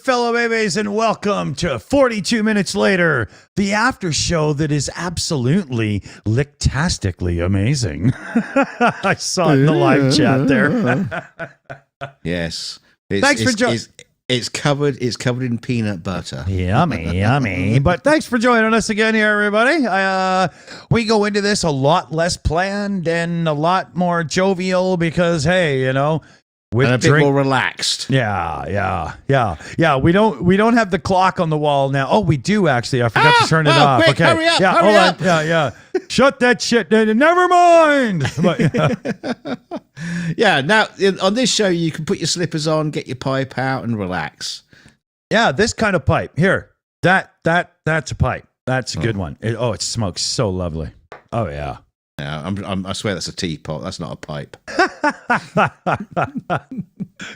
fellow babies, and welcome to 42 Minutes Later, the after show that is absolutely licktastically amazing. I saw it in the live chat there. Yes. Thanks for joining. It's covered in peanut butter. Yummy, yummy. But thanks for joining us again here, everybody. We go into this a lot less planned and a lot more jovial because, hey, you know, with and a bit more relaxed. Yeah. We don't have the clock on the wall now. Oh, we do actually. I forgot to turn it off. Quick, okay. hurry up, yeah, hurry up. Yeah. Shut that shit down. Never mind. But, yeah, now on this show you can put your slippers on, get your pipe out and relax. Yeah, this kind of pipe. Here. That's a pipe. That's a good one. It smokes so lovely. Oh yeah. Yeah, I swear that's a teapot. That's not a pipe.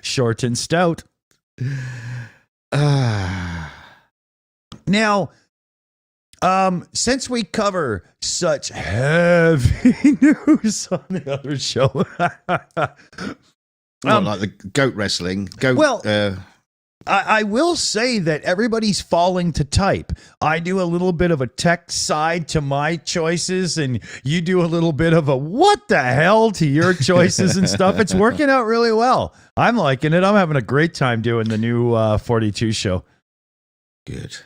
Short and stout. Now, since we cover such heavy news on the other show, like the goat wrestling. I will say that everybody's falling to type. I do a little bit of a tech side to my choices, and you do a little bit of a what the hell to your choices and stuff. It's working out really well. I'm liking it. I'm having a great time doing the new 42 show. Good.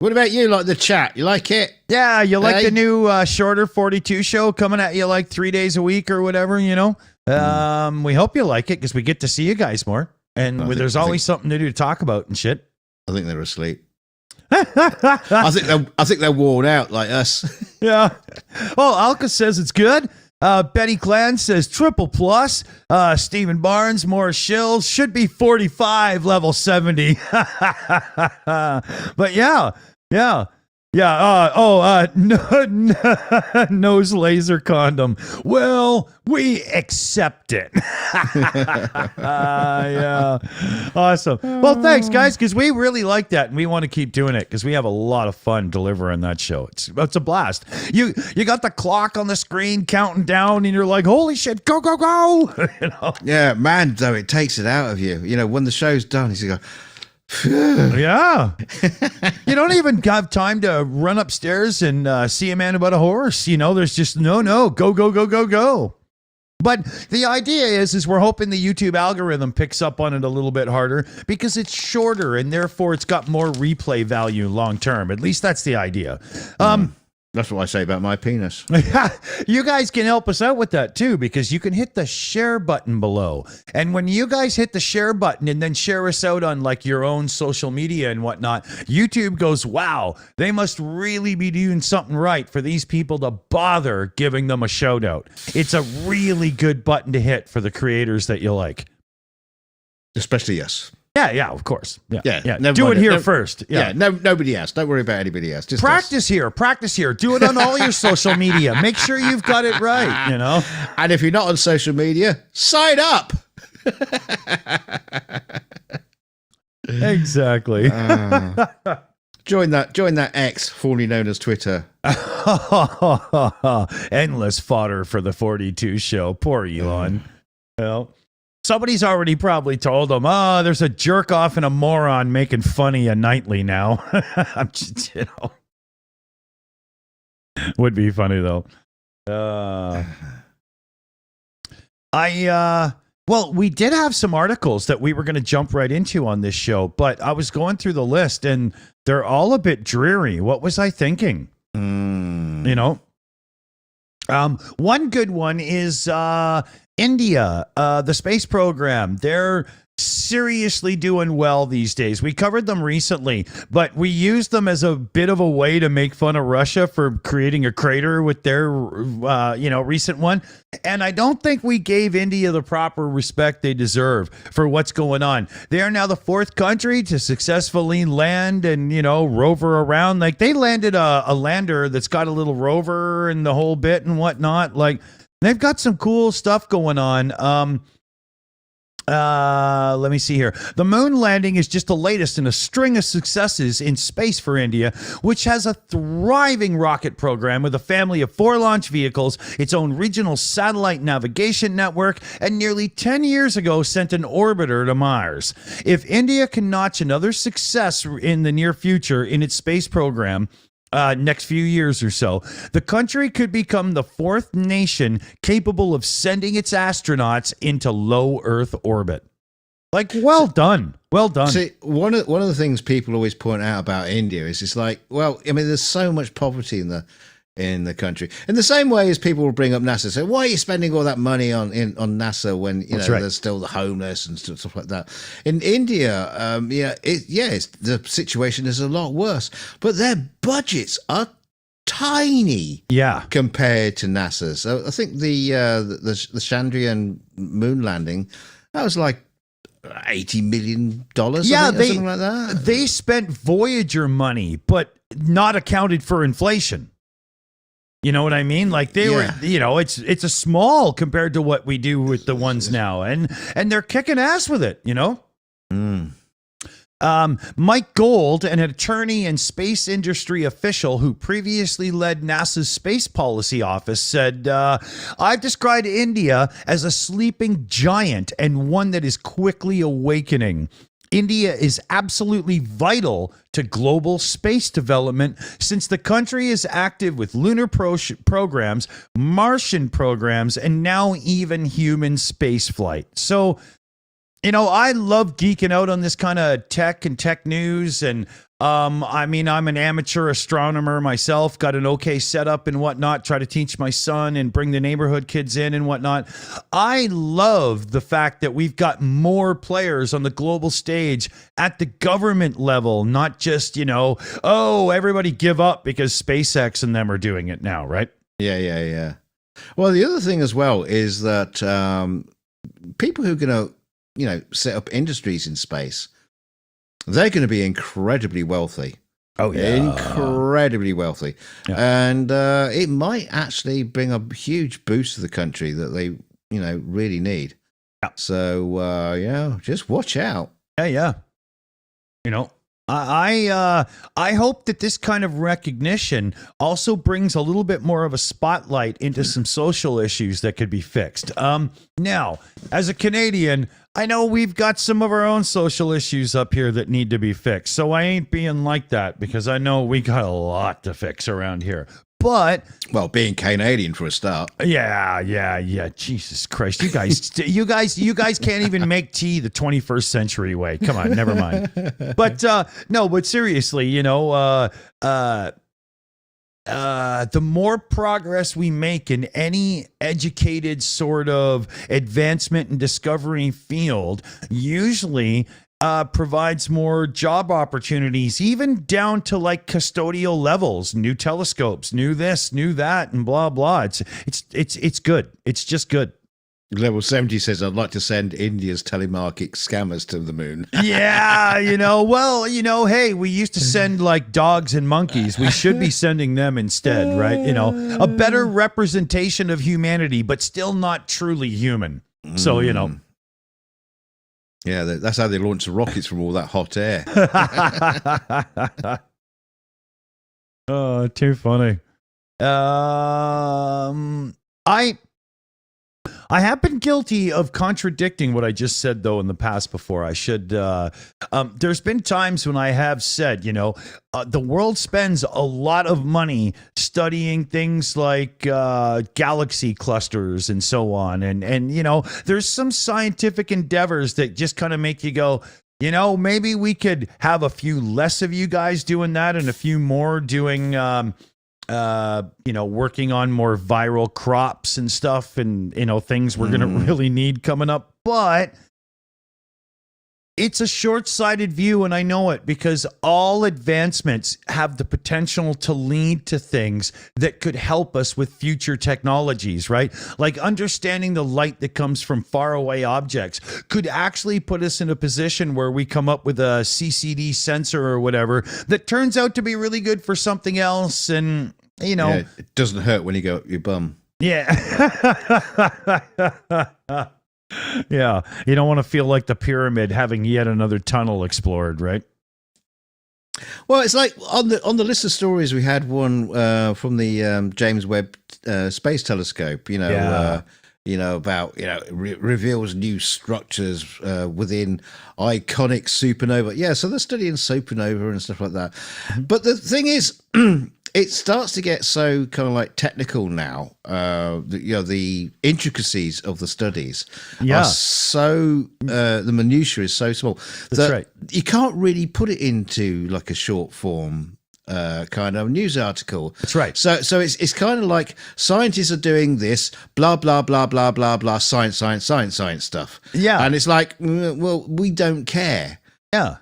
What about you? Like the chat? You like it? Yeah, you like the new shorter 42 show coming at you like 3 days a week or whatever, you know? We hope you like it because we get to see you guys more. And there's always something to do to talk about and shit. I think they're asleep. I think they're worn out like us. Yeah. Well, Alka says it's good. Betty Clan says triple plus. Stephen Barnes, more Shills, should be 45, level 70. But yeah. Nose laser condom. Well, we accept it. Yeah. Awesome. Well, thanks, guys, because we really like that, and we want to keep doing it because we have a lot of fun delivering that show. It's a blast. You got the clock on the screen counting down, and you're like, holy shit, go, go, go. You know? Yeah, man, though, it takes it out of you. You know, when the show's done, you go, yeah. You don't even have time to run upstairs and see a man about a horse. You know, there's just no, go. But the idea is we're hoping the YouTube algorithm picks up on it a little bit harder because it's shorter and therefore it's got more replay value long term. At least that's the idea. That's what I say about my penis. You guys can help us out with that too, because you can hit the share button below. And when you guys hit the share button and then share us out on like your own social media and whatnot, YouTube goes, wow, they must really be doing something right for these people to bother giving them a shout out. It's a really good button to hit for the creators that you like. Especially us. Yeah, of course. Yeah. Do it here first. Yeah, nobody else. Don't worry about anybody else. Just practice here. Do it on all your social media. Make sure you've got it right, you know? And if you're not on social media, sign up. Exactly. Join that X, formerly known as Twitter. Endless fodder for the 42 show. Poor Elon. Well, somebody's already probably told him, there's a jerk off and a moron making fun of you nightly now. I'm just, you know. Would be funny though. Well, we did have some articles that we were going to jump right into on this show, but I was going through the list and they're all a bit dreary. What was I thinking? You know? One good one is India, the space program. They're seriously doing well these days. We covered them recently, but we used them as a bit of a way to make fun of Russia for creating a crater with their, recent one. And I don't think we gave India the proper respect they deserve for what's going on. They are now the fourth country to successfully land and, rover around. Like they landed a lander that's got a little rover and the whole bit and whatnot. Like they've got some cool stuff going on. Let me see here. The moon landing is just the latest in a string of successes in space for India, which has a thriving rocket program with a family of 4 launch vehicles, its own regional satellite navigation network, and nearly 10 years ago sent an orbiter to Mars. If India can notch another success in the near future in its space program, next few years or so, the country could become the 4th nation capable of sending its astronauts into low Earth orbit. Like, well done. Well done. See, one of the things people always point out about India is it's like, well, I mean, there's so much poverty in the country. In the same way as people will bring up NASA, so why are you spending all that money on NASA when there's still the homeless and stuff like that? In India, the situation is a lot worse, but their budgets are tiny, compared to NASA. So I think the Chandrayaan moon landing, that was like $80 million, something like that. They spent Voyager money, but not accounted for inflation. You know what I mean? Like they were, it's a small compared to what we do with the ones now, and they're kicking ass with it. Mike Gold, an attorney and space industry official who previously led NASA's space policy office, said, "I've described India as a sleeping giant and one that is quickly awakening. India is absolutely vital to global space development since the country is active with lunar programs, Martian programs, and now even human space flight." So, I love geeking out on this kind of tech and tech news. And I mean, I'm an amateur astronomer myself, got an okay setup and whatnot, try to teach my son and bring the neighborhood kids in and whatnot. I love the fact that we've got more players on the global stage at the government level, not just, everybody give up because SpaceX and them are doing it now, right? Yeah. Well, the other thing as well is that people who are going to, set up industries in space, they're going to be incredibly wealthy. Oh, yeah. Incredibly wealthy. Yeah. And it might actually bring a huge boost to the country that they, really need. Yeah. So, just watch out. Yeah. I hope that this kind of recognition also brings a little bit more of a spotlight into some social issues that could be fixed. Now, as a Canadian, I know we've got some of our own social issues up here that need to be fixed. So I ain't being like that because I know we got a lot to fix around here. But being Canadian for a start. Yeah. Jesus Christ, you guys can't even make tea the 21st century way. Come on, never mind. But but seriously, the more progress we make in any educated sort of advancement and discovery field, usually provides more job opportunities, even down to like custodial levels, new telescopes, new this, new that, and blah blah. It's good. It's just good. Level 70 says, "I'd like to send India's telemarketing scammers to the moon." Yeah, hey, we used to send like dogs and monkeys. We should be sending them instead, right? A better representation of humanity, but still not truly human. So, Yeah, that's how they launch the rockets from all that hot air. Oh, too funny. I have been guilty of contradicting what I just said, though, in the past before. I should. There's been times when I have said, the world spends a lot of money studying things like galaxy clusters and so on. And there's some scientific endeavors that just kind of make you go, maybe we could have a few less of you guys doing that and a few more doing working on more viral crops and stuff and, things we're going to really need coming up. But it's a short-sighted view, and I know it because all advancements have the potential to lead to things that could help us with future technologies, right? Like understanding the light that comes from faraway objects could actually put us in a position where we come up with a CCD sensor or whatever that turns out to be really good for something else, and it doesn't hurt when you go up your bum. Yeah. Yeah. You don't want to feel like the pyramid having yet another tunnel explored, right? Well, it's like on the list of stories we had one from the James Webb Space Telescope. Yeah. About reveals new structures within iconic supernova. Yeah, so they're studying supernova and stuff like that. But the thing is, it starts to get so kind of like technical now. The intricacies of the studies are so the minutia is so small That's right. you can't really put it into like a short form kind of news article. That's right. So it's kind of like scientists are doing this, blah blah blah blah blah blah, science stuff. Yeah. And it's like, well, we don't care. Yeah.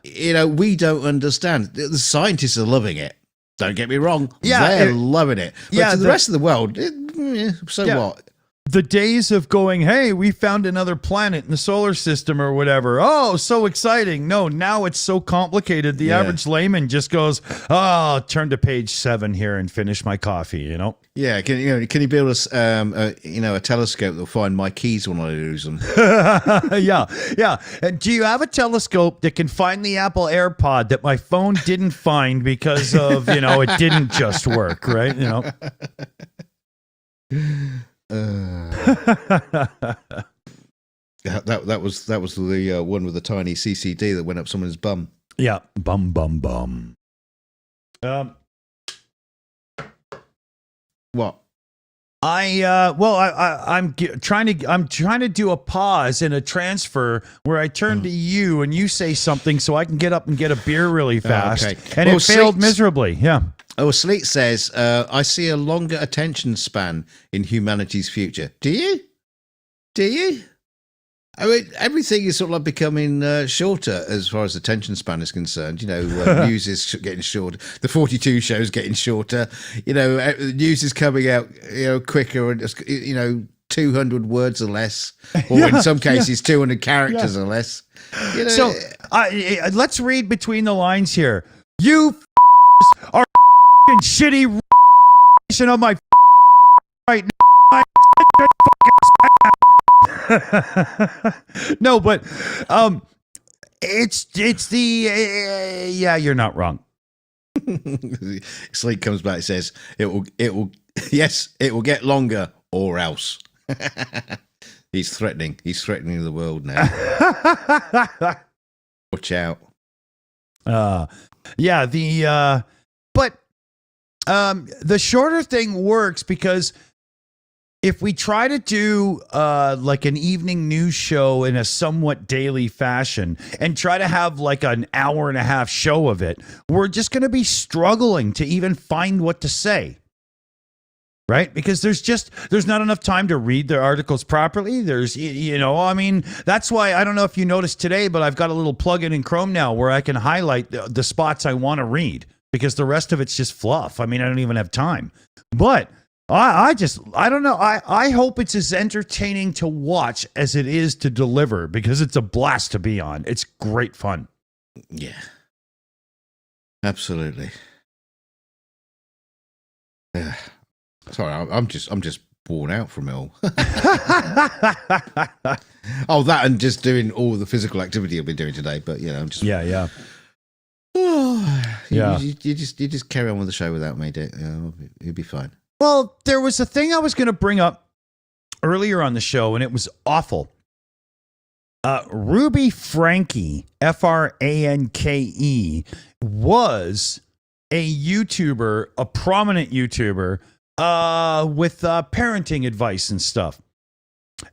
We don't understand. The scientists are loving it. Don't get me wrong. Yeah, They're loving it. But to the rest of the world, what? The days of going, hey, we found another planet in the solar system or whatever. Oh, so exciting. No, now it's so complicated. The average layman just goes, oh, turn to page 7 here and finish my coffee, Yeah, can you build us a telescope that'll find my keys when I lose them? Yeah. And do you have a telescope that can find the Apple AirPod that my phone didn't find because of, it didn't just work, right? That was the one with the tiny CCD that went up someone's bum. Yeah, bum. What? I'm trying to do a pause and a transfer where I turn to you and you say something so I can get up and get a beer really fast. Okay. And it failed miserably. Yeah. Oh, Sleet says, I see a longer attention span in humanity's future. Do you? I mean, everything is sort of like becoming shorter as far as attention span is concerned. News is getting shorter. The 42 show is getting shorter. News is coming out, quicker and, 200 words or less. Or in some cases, 200 characters or less. So let's read between the lines here. You are shitty of my right now. No, but it's the you're not wrong. Sleep comes back and says it will get longer or else. He's threatening the world now. Watch out. The shorter thing works because if we try to do like an evening news show in a somewhat daily fashion and try to have like an hour and a half show of it, we're just going to be struggling to even find what to say. Right? Because there's not enough time to read the articles properly. That's why I don't know if you noticed today, but I've got a little plugin in Chrome now where I can highlight the spots I want to read because the rest of it's just fluff. I mean, I don't even have time. But I don't know. I hope it's as entertaining to watch as it is to deliver because it's a blast to be on. It's great fun. Yeah. Absolutely. Yeah. Sorry, I'm just worn out from it all. Oh, that and just doing all the physical activity I've been doing today. But I'm just yeah. You just carry on with the show without me. You'll be fine. Well, there was a thing I was going to bring up earlier on the show, and it was awful. Ruby Franke, Franke, was a YouTuber, a prominent YouTuber, with parenting advice and stuff.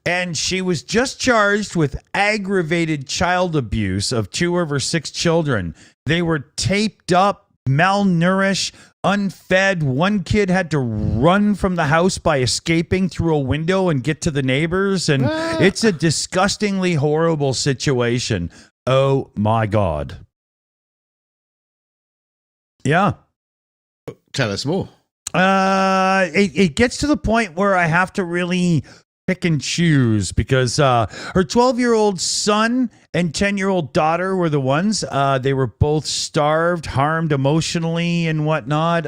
And she was just charged with aggravated child abuse of 2 of her 6 children. They were taped up, malnourished, unfed. One kid had to run from the house by escaping through a window and get to the neighbors. And it's a disgustingly horrible situation. Oh, my God. Yeah. Tell us more. It gets to the point where I have to really pick and choose because her 12-year-old son and 10-year-old daughter were the ones. They were both starved, harmed emotionally and whatnot.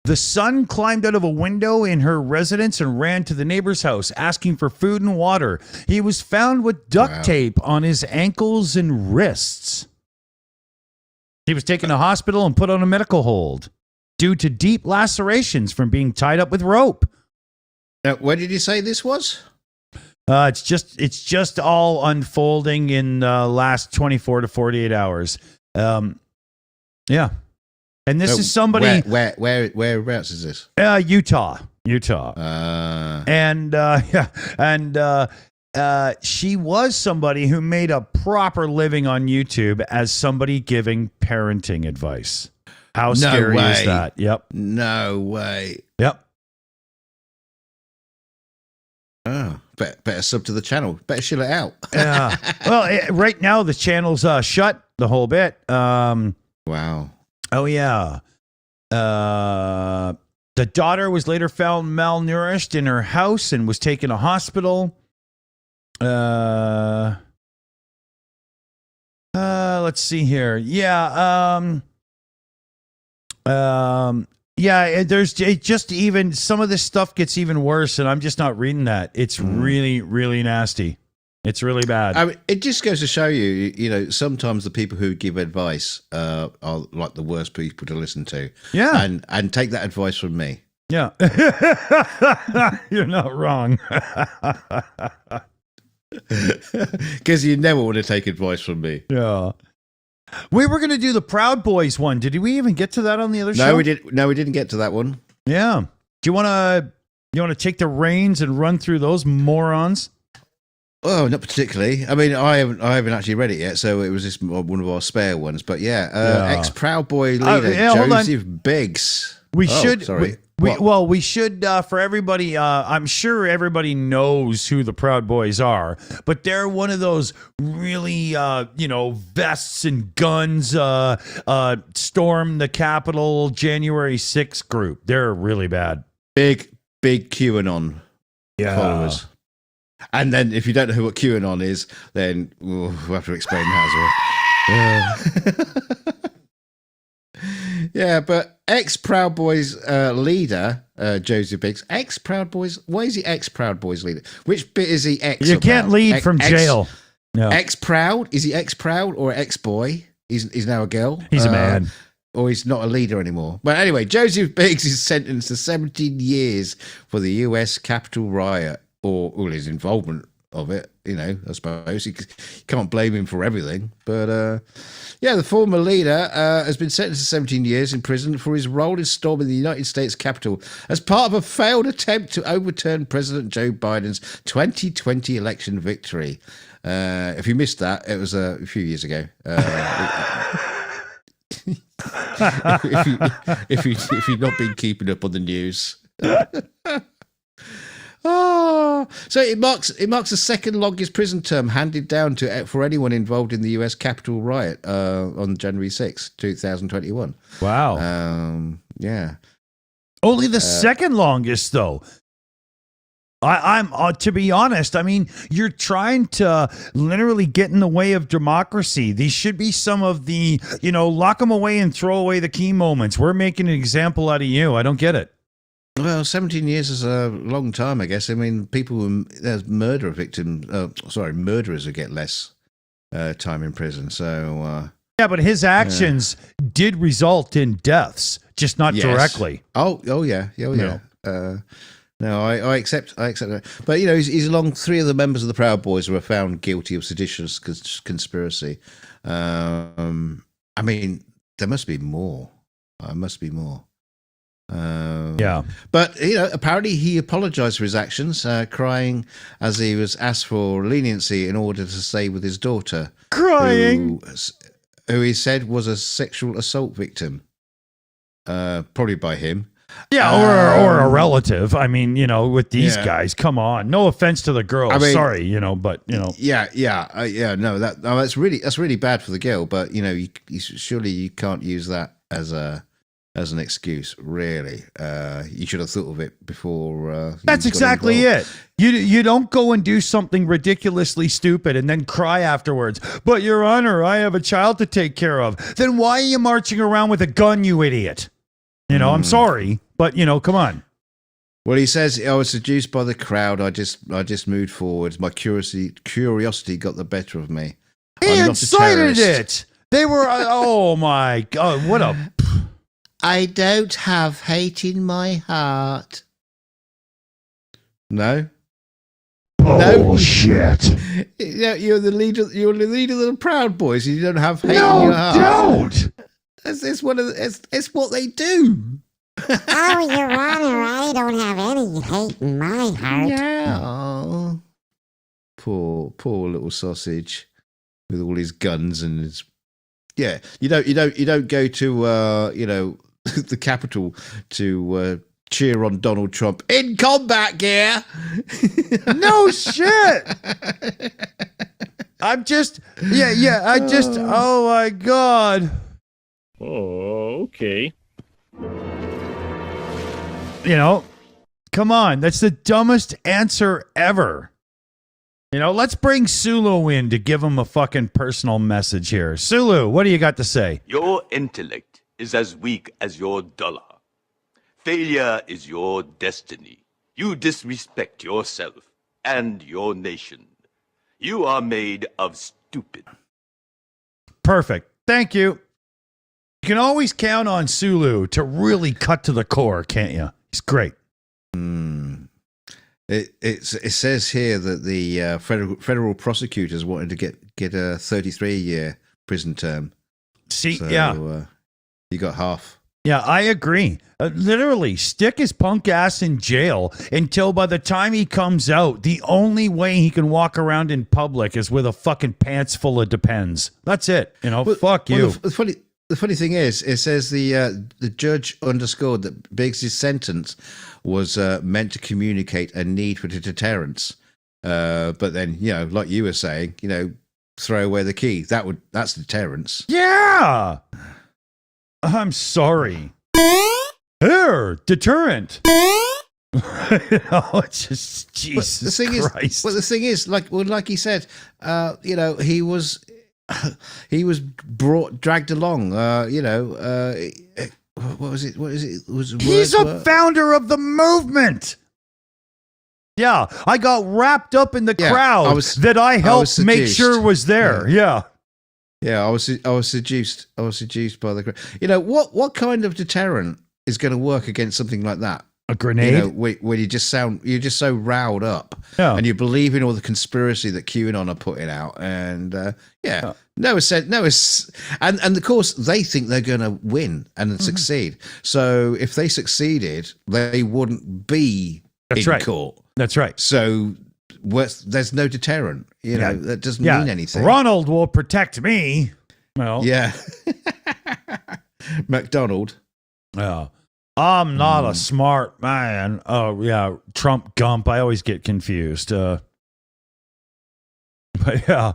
The son climbed out of a window in her residence and ran to the neighbor's house, asking for food and water. He was found with duct tape on his ankles and wrists. He was taken to hospital and put on a medical hold due to deep lacerations from being tied up with rope. Now, where did you say this was? It's just all unfolding in the last 24 to 48 hours. Yeah. And this is somebody. Whereabouts is this? Utah. She was somebody who made a proper living on YouTube as somebody giving parenting advice. How scary is that? Yep. No way. Yep. Oh, better sub to the channel. Better chill it out. Yeah. Well, right now the channel's shut the whole bit. Wow. Oh, yeah. The daughter was later found malnourished in her house and was taken to hospital. Let's see here. Yeah. There's just even some of this stuff gets even worse, and I'm just not reading that. It's really, really nasty. It's really bad. I mean, it just goes to show you, you know, sometimes the people who give advice are like the worst people to listen to. Yeah. And take that advice from me. Yeah. You're not wrong. Because you never want to take advice from me. Yeah. We were going to do the Proud Boys one. Did we even get to that on the other show? No, we didn't get to that one. Yeah. Do you want to take the reins and run through those morons? Oh, not particularly. I mean, I haven't actually read it yet, so it was just one of our spare ones. But ex-Proud Boy leader Joseph Biggs. We should for everybody. I'm sure everybody knows who the Proud Boys are, but they're one of those really, vests and guns, storm the Capitol January 6th group. They're really bad. Big QAnon followers. And then if you don't know what QAnon is, then we'll have to explain that as well. Yeah, but ex-Proud Boys leader, Joseph Biggs, ex-Proud Boys, why is he ex-Proud Boys leader? Which bit is he ex? You can't lead from jail. No. Ex-Proud? Is he ex-Proud or ex-boy? He's now a girl? He's a man. Or he's not a leader anymore. But anyway, Joseph Biggs is sentenced to 17 years for the U.S. Capitol riot. Or his involvement of it, you know, I suppose. You can't blame him for everything. But, the former leader has been sentenced to 17 years in prison for his role in storming the United States Capitol as part of a failed attempt to overturn President Joe Biden's 2020 election victory. If you missed that, it was a few years ago. If you've not been keeping up on the news. Oh, so it marks the second longest prison term handed down for anyone involved in the U.S. Capitol riot on January 6, 2021. Wow. Yeah. Only the second longest, though. I'm to be honest, I mean, you're trying to literally get in the way of democracy. These should be some of the, lock them away and throw away the key moments. We're making an example out of you. I don't get it. Well, 17 years is a long time, I guess. I mean, there's murderers who get less time in prison. So, yeah, but his actions did result in deaths, just not directly. Oh, yeah. No, I accept that. But, he's along three of the members of the Proud Boys who were found guilty of seditious conspiracy. I mean, there must be more. But apparently he apologized for his actions, crying as he was asked for leniency in order to stay with his daughter, who he said was a sexual assault victim, probably by him. Yeah, or a relative. I mean, with these guys, come on. No offense to the girl. I mean, sorry, but Yeah. No, that's really bad for the girl. But surely you can't use that as an excuse, really. You should have thought of it before. That's exactly it. You don't go and do something ridiculously stupid and then cry afterwards. But Your Honor, I have a child to take care of. Then why are you marching around with a gun, you idiot? I'm sorry. But, come on. Well, he says, I was seduced by the crowd. I just moved forward. My curiosity got the better of me. He I'm not a incited terrorist. it. They were, oh my God, what a... I don't have hate in my heart. No? Bullshit. No? You're the leader of the Proud Boys. You don't have hate in your heart. Don't. It's what they do. Oh, Your Honor, I don't have any hate in my heart. Yeah. Oh, poor little sausage with all his guns and his. Yeah, you don't go to the Capitol to cheer on Donald Trump in combat gear. No shit. Oh my God. Oh, okay. Come on. That's the dumbest answer ever. Let's bring Sulu in to give him a fucking personal message here. Sulu, what do you got to say? Your intellect is as weak as your dollar. Failure is your destiny. You disrespect yourself and your nation. You are made of stupid. Perfect. Thank you. You can always count on Sulu to really cut to the core, can't you? He's great. It says here that the federal prosecutors wanted to get a 33-year prison term. See, So, yeah. You got half. Yeah, I agree. Literally, stick his punk ass in jail until by the time he comes out, the only way he can walk around in public is with a fucking pants full of Depends. That's it. Fuck you. The funny thing is, it says the judge underscored that Biggs' sentence was meant to communicate a need for deterrence. But then, like you were saying, throw away the key. That's deterrence. Yeah. I'm sorry. Here, deterrent. It's just Jesus Christ. The thing is, like he said, he was dragged along. What was it? What is it? He's a founder of the movement. Yeah, I got wrapped up in the crowd that I helped make sure was there. Yeah. Yeah, I was seduced. I was seduced by the crowd. What kind of deterrent is going to work against something like that? A grenade? Where you're just so riled up, yeah. And you believe in all the conspiracy that QAnon are putting out, and and of course they think they're going to win and succeed. So if they succeeded, they wouldn't be in court. That's right. So there's no deterrent. That doesn't mean anything. Ronald will protect me. Well, yeah. McDonald. Yeah. I'm not a smart man. Oh, yeah. Trump Gump. I always get confused. But yeah.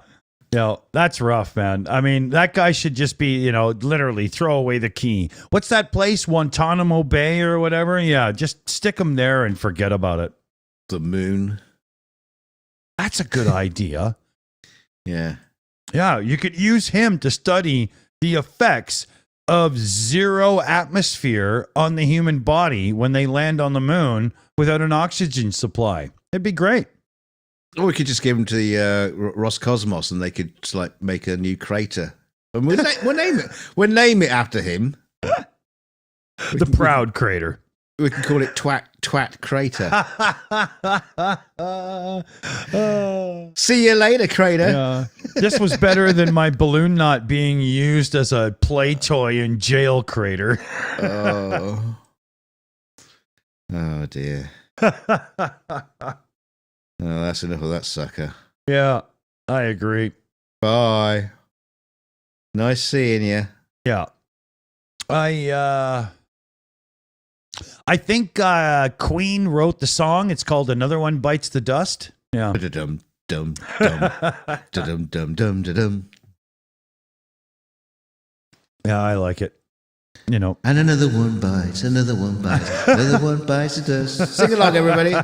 That's rough, man. I mean, that guy should just be, literally throw away the key. What's that place? Guantanamo Bay or whatever? Yeah. Just stick him there and forget about it. The moon. That's a good idea. Yeah. Yeah. You could use him to study the effects of zero atmosphere on the human body when they land on the moon without an oxygen supply. It'd be great. Or we could just give them to the Roscosmos and they could make a new crater. And we'll name it. We'll name it after him. The Proud Crater. We can call it Twat Crater. See you later, Crater. Yeah. This was better than my balloon knot being used as a play toy in Jail Crater. Oh dear. Oh, that's enough of that sucker. Yeah, I agree. Bye. Nice seeing you. Yeah. I think Queen wrote the song. It's called Another One Bites the Dust. Yeah. Dum dum dum dum dum dum. Yeah, I like it. And another one bites, another one bites, another one bites the dust. Sing along, everybody.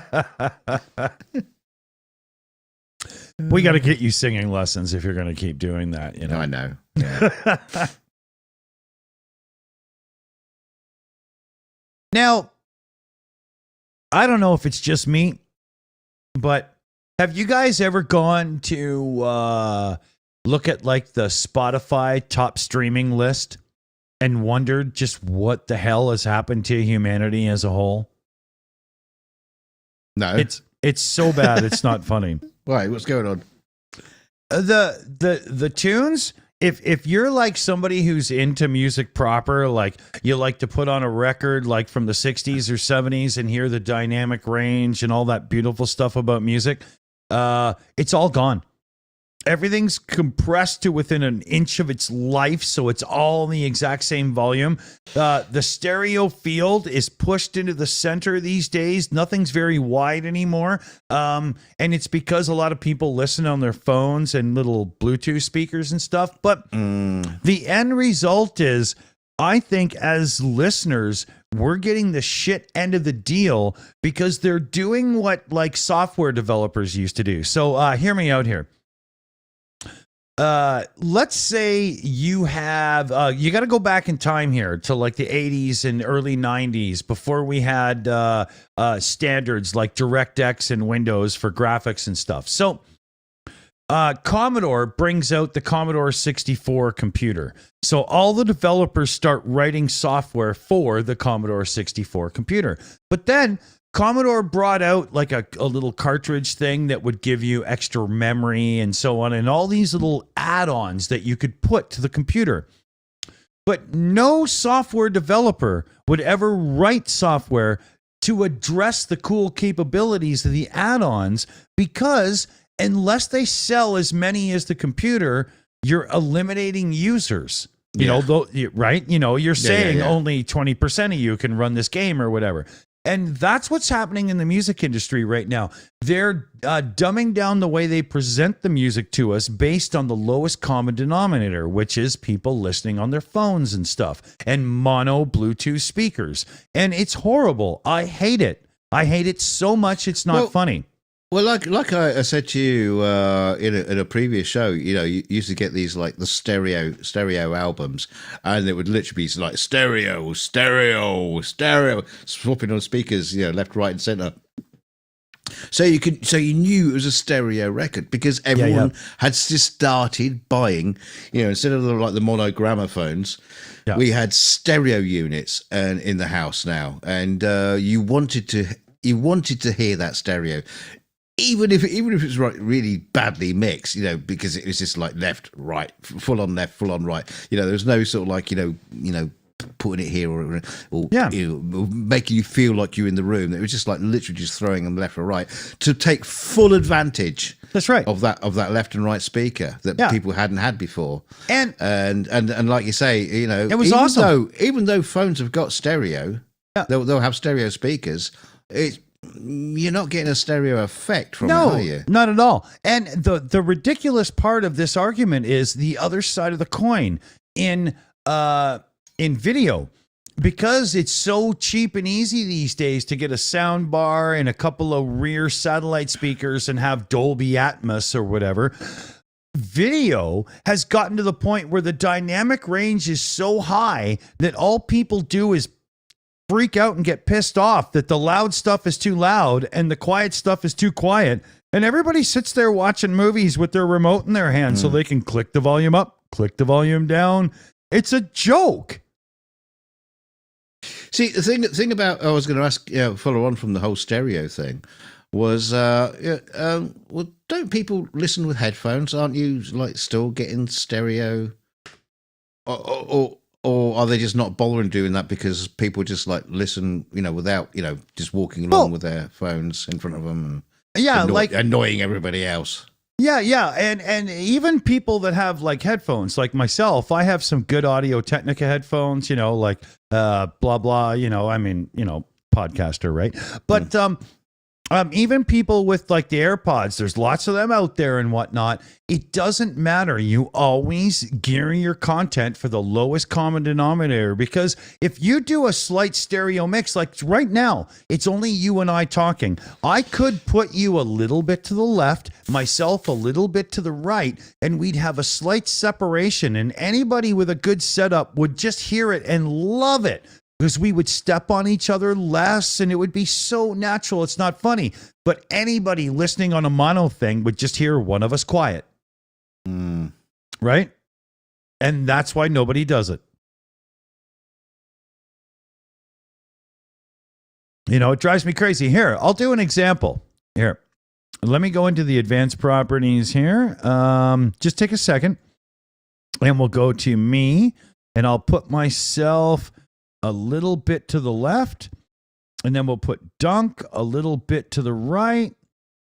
We got to get you singing lessons if you're going to keep doing that. I know. Yeah. Now, I don't know if it's just me, but have you guys ever gone to look at like the Spotify top streaming list and wondered just what the hell has happened to humanity as a whole? No. It's so bad it's not funny. Right, what's going on? The tunes, if you're like somebody who's into music proper, like you like to put on a record like from the 60s or 70s and hear the dynamic range and all that beautiful stuff about music, it's all gone. Everything's compressed to within an inch of its life, so it's all in the exact same volume. The stereo field is pushed into the center these days. Nothing's very wide anymore. And it's because a lot of people listen on their phones and little Bluetooth speakers and stuff. But the end result is, I think as listeners, we're getting the shit end of the deal because they're doing what like software developers used to do. So hear me out here. Let's say you have you got to go back in time here to like the 80s and early 90s before we had standards like DirectX and Windows for graphics and stuff. So Commodore brings out the Commodore 64 computer. So all the developers start writing software for the Commodore 64 computer. But then Commodore brought out like a little cartridge thing that would give you extra memory and so on, and all these little add-ons that you could put to the computer. But no software developer would ever write software to address the cool capabilities of the add-ons because unless they sell as many as the computer, you're eliminating users. You know, right? You know, you're saying only 20% of you can run this game or whatever. And that's what's happening in the music industry right now. They're dumbing down the way they present the music to us based on the lowest common denominator, which is people listening on their phones and stuff, and mono Bluetooth speakers. And it's horrible. I hate it. I hate it so much it's not funny. Well, like I said to you in a previous show, you know, you used to get these like the stereo albums, and it would literally be like stereo, swapping on speakers, you know, left, right, and center. So you knew it was a stereo record because everyone had just started buying, you know, instead of the mono gramophones, we had stereo units and in the house now, and you wanted to hear that stereo. Even if it was really badly mixed, you know, because it was just like left, right, full on left, full on right. You know, there was no sort of like, you know, putting it here or you know, making you feel like you're in the room. It was just like literally just throwing them left or right to take full advantage. That's right. Of that left and right speaker that people hadn't had before. And like you say, you know, it was awesome. Even though phones have got stereo, they'll have stereo speakers. You're not getting a stereo effect from it, are you? Not at all. And the ridiculous part of this argument is the other side of the coin in video. Because it's so cheap and easy these days to get a sound bar and a couple of rear satellite speakers and have Dolby Atmos or whatever, video has gotten to the point where the dynamic range is so high that all people do is freak out and get pissed off that the loud stuff is too loud and the quiet stuff is too quiet. And everybody sits there watching movies with their remote in their hand so they can click the volume up, click the volume down. It's a joke. See, the thing about, I was going to ask, follow on from the whole stereo thing, was, well, don't people listen with headphones? Aren't you like still getting stereo? Or are they just not bothering doing that because people just like listen, you know, without, you know, just walking along with their phones in front of them? And like annoying everybody else. Yeah. And even people that have like headphones, like myself, I have some good Audio Technica headphones, you know, like blah, blah, you know, I mean, you know, podcaster, right? But even people with like the AirPods, there's lots of them out there and whatnot. It doesn't matter. You always gear your content for the lowest common denominator, because if you do a slight stereo mix, like right now, it's only you and I talking. I could put you a little bit to the left, myself a little bit to the right, and we'd have a slight separation, and anybody with a good setup would just hear it and love it. because we would step on each other less and it would be so natural. It's not funny. But anybody listening on a mono thing would just hear one of us quiet. Right? And that's why nobody does it. You know, it drives me crazy. Here, I'll do an example. Here, let me go into the advanced properties here. Just take a second. And we'll go to me. And I'll put myself a little bit to the left. And then we'll put Dunk a little bit to the right.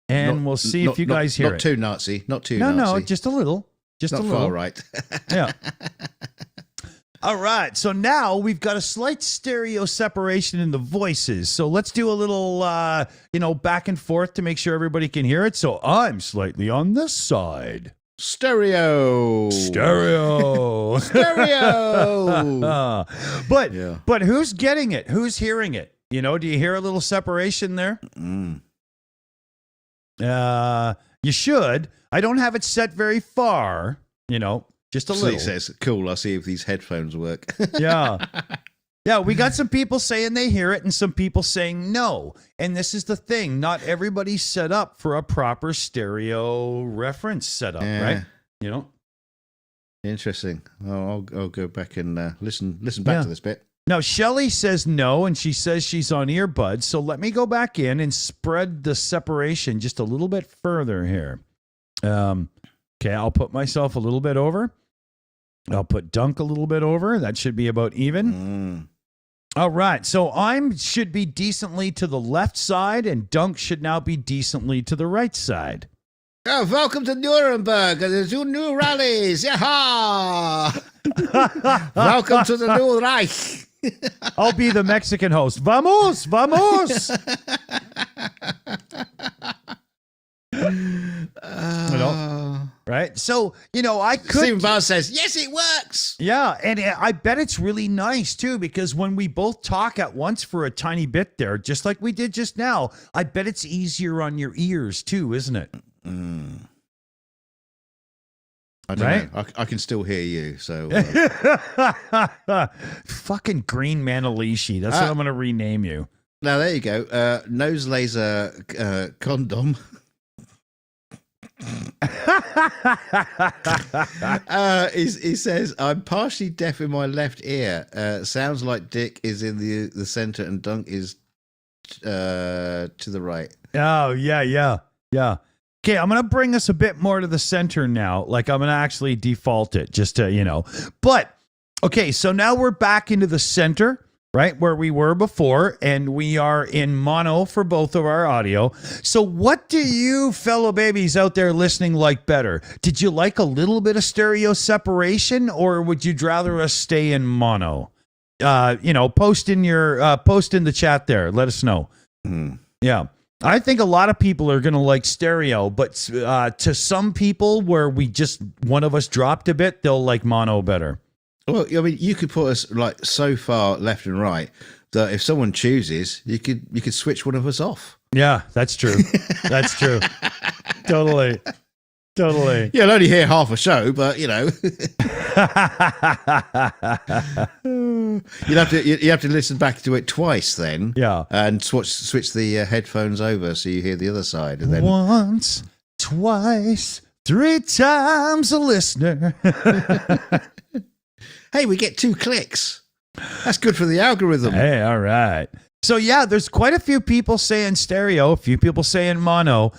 And we'll see if you guys hear it. Not too Nazi. Not too Nazi. Nazi. No, just a little. Just not a little. Far right. Yeah. All right. So now we've got a slight stereo separation in the voices. So let's do a little, back and forth to make sure everybody can hear it. So I'm slightly on this side. Stereo. Stereo. Stereo. But who's getting it? Who's hearing it? You know, do you hear a little separation there? You should. I don't have it set very far, just a little. He says, cool, I'll see if these headphones work. Yeah. Yeah, we got some people saying they hear it and some people saying no. And this is the thing. Not everybody's set up for a proper stereo reference setup, right? Interesting. I'll go back and listen back to this bit. Now, Shelly says no, and she says she's on earbuds. So let me go back in and spread the separation just a little bit further here. Okay, I'll put myself a little bit over. I'll put Dunk a little bit over. That should be about even. All right, so I should be decently to the left side, and Dunk should now be decently to the right side. Oh, welcome to Nuremberg. There's 2 new rallies. Yaha! Welcome to the new Reich. I'll be the Mexican host. Vamos, vamos. Right? So, I could... Stephen Barr says, yes, it works. Yeah, and I bet it's really nice, too, because when we both talk at once for a tiny bit there, just like we did just now, I bet it's easier on your ears, too, isn't it? I don't know. I can still hear you, so... Fucking Green Manalishi. That's what I'm going to rename you. Now, there you go. Nose laser condom. He says, I'm partially deaf in my left ear. Sounds like Dick is in the center and Dunk is to the right. Oh, yeah. Okay, I'm going to bring us a bit more to the center now. Like, I'm going to actually default it just to, But, okay, so now we're back into the center, right, where we were before, and we are in mono for both of our audio. So what do you fellow babies out there listening like better? Did you like a little bit of stereo separation, or would you rather us stay in mono? Post in the chat there. Let us know. Yeah. I think a lot of people are going to like stereo, but to some people where one of us dropped a bit, they'll like mono better. Well, I mean, you could put us like so far left and right that if someone chooses, you could switch one of us off. Yeah, that's true. That's true. Totally. Yeah, I'll only hear half a show, but you have to listen back to it twice then. Yeah, and switch the headphones over so you hear the other side. And then once, twice, 3 times a listener. Hey, we get 2 clicks. That's good for the algorithm. Hey, all right. So yeah, there's quite a few people saying stereo, a few people saying mono.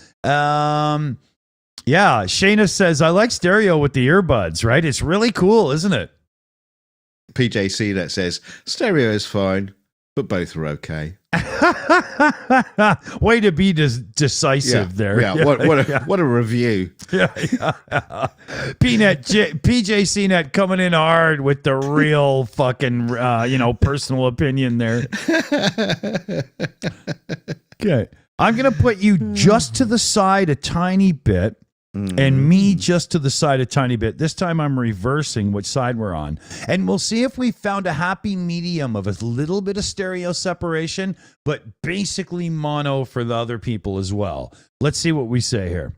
Yeah, Shayna says, I like stereo with the earbuds, right? It's really cool, isn't it? PJC that says, stereo is fine, but both are okay. Way to be decisive there. Yeah, what a review. Yeah. PJ CNET coming in hard with the real fucking, personal opinion there. Okay. I'm going to put you just to the side a tiny bit. And me just to the side a tiny bit. This time I'm reversing which side we're on. And we'll see if we found a happy medium of a little bit of stereo separation, but basically mono for the other people as well. Let's see what we say here.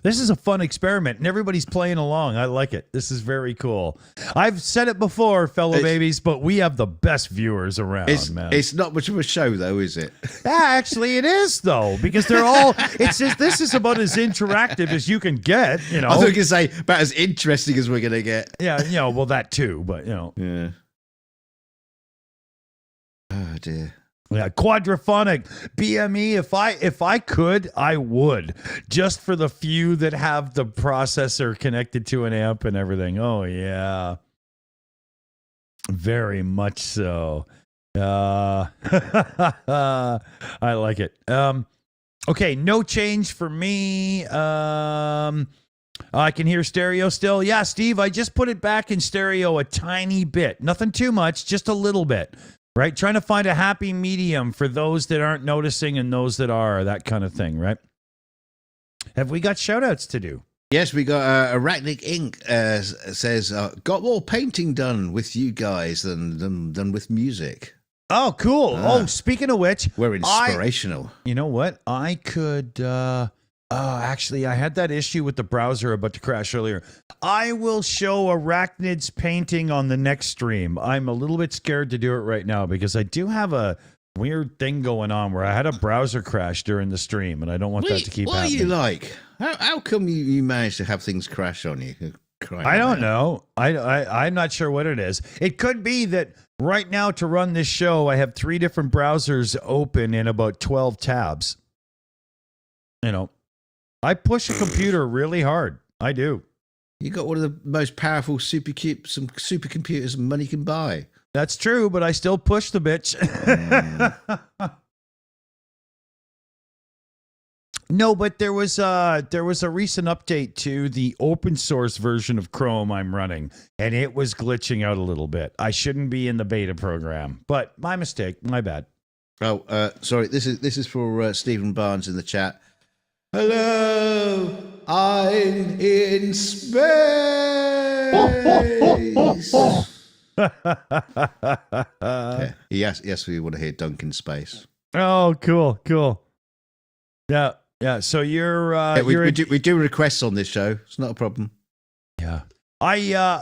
This is a fun experiment, and everybody's playing along. I like it. This is very cool. I've said it before, fellow babies, but we have the best viewers around, man. It's not much of a show, though, is it? Yeah, actually, it is, though, because they're all. It's just, this is about as interactive as you can get, you know. I was going to say, about as interesting as we're going to get. Yeah, you know, well, that too, but, you know. Yeah. Oh, dear. Yeah, quadraphonic BME. If I could, I would, just for the few that have the processor connected to an amp and everything. Oh yeah, very much so. I like it. Okay, no change for me. I can hear stereo still. Yeah, Steve, I just put it back in stereo a tiny bit. Nothing too much, just a little bit. Right? Trying to find a happy medium for those that aren't noticing and those that are, that kind of thing, right? Have we got shout-outs to do? Yes, we got Erect Inc. Says, got more painting done with you guys than with music. Oh, cool. Oh, speaking of which. We're inspirational. You know what? I could... actually, I had that issue with the browser about to crash earlier. I will show Arachnid's painting on the next stream. I'm a little bit scared to do it right now because I do have a weird thing going on where I had a browser crash during the stream, and I don't want that to keep happening. What are you like? How come you managed to have things crash on you? I don't know. I'm not sure what it is. It could be that right now to run this show, I have 3 different browsers open in about 12 tabs. You know. I push a computer really hard. I do. You got one of the most powerful supercomputers money can buy. That's true, but I still push the bitch. No, but there was a recent update to the open source version of Chrome I'm running, and it was glitching out a little bit. I shouldn't be in the beta program, but my mistake, my bad. Oh, sorry. This is for Stephen Barnes in the chat. Hello, I'm in space. Yeah, yes, we want to hear Dunk in space. Oh, cool. Yeah. So you're, we do requests on this show. It's not a problem. Yeah.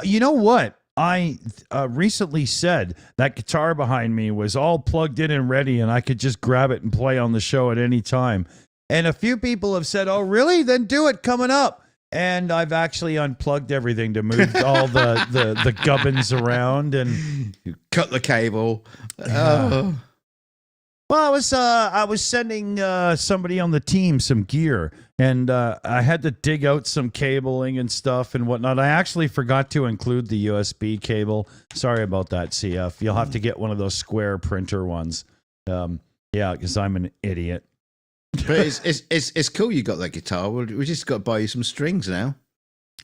You know what? I recently said that guitar behind me was all plugged in and ready, and I could just grab it and play on the show at any time. And a few people have said, "Oh, really? Then do it coming up." And I've actually unplugged everything to move all the gubbins around, and you cut the cable. Well, I was sending somebody on the team some gear, and I had to dig out some cabling and stuff and whatnot. I actually forgot to include the USB cable. Sorry about that, CF. You'll have to get one of those square printer ones. Yeah, because I'm an idiot. But it's cool you got that guitar. We just got to buy you some strings now.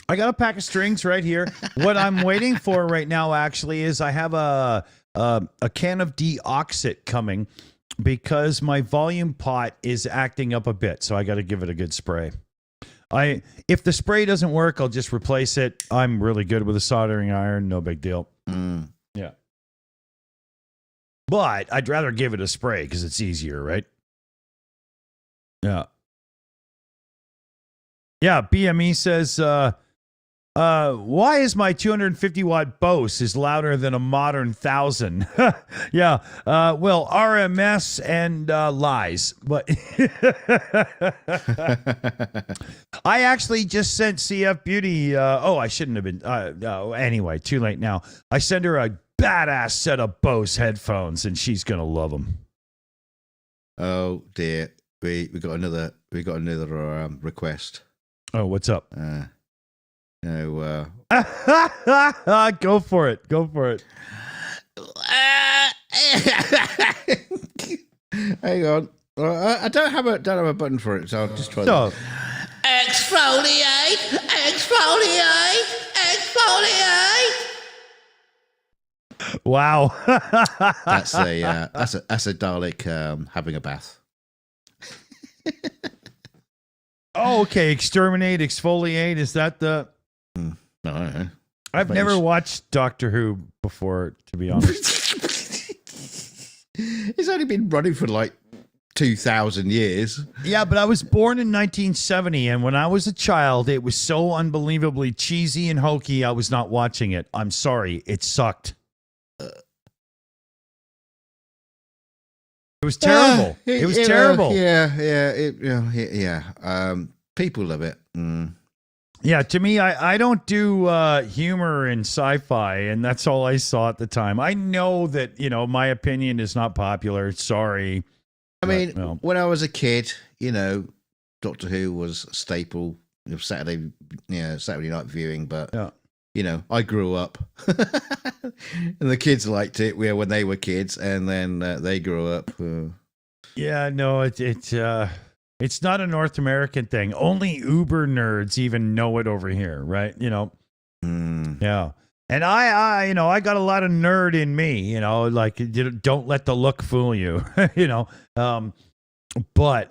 I got a pack of strings right here. What I'm waiting for right now actually is I have a can of deoxit coming because my volume pot is acting up a bit, so I got to give it a good spray. If the spray doesn't work, I'll just replace it. I'm really good with a soldering iron, no big deal. Yeah. But I'd rather give it a spray because it's easier, right? Yeah. Yeah, BME says, why is my 250-watt Bose is louder than a modern 1000? Yeah, well, RMS and lies. But I actually just sent CF Beauty, I shouldn't have been, anyway, too late now. I sent her a badass set of Bose headphones, and she's going to love them. Oh, dear. We got another request. Oh, what's up? No. Go for it. Hang on. I don't have a button for it, so I'll just try that. Exfoliate. Wow. That's a Dalek having a bath. Oh, okay. Exterminate, exfoliate. Is that the? No, I don't know. I've never watched Doctor Who before, to be honest. It's only been running for like 2,000 years. Yeah, but I was born in 1970, and when I was a child, it was so unbelievably cheesy and hokey, I was not watching it. I'm sorry. It sucked. It was terrible. It was terrible. People love it. Yeah, to me, I don't do humor in sci-fi, and that's all I saw at the time. I know that, my opinion is not popular. Sorry. I mean, when I was a kid, Doctor Who was a staple of Saturday night viewing, but I grew up and the kids liked it when they were kids, and then they grew up. Yeah, no, it's not a North American thing. Only uber nerds even know it over here, right? Yeah. And I got a lot of nerd in me, like don't let the look fool you, but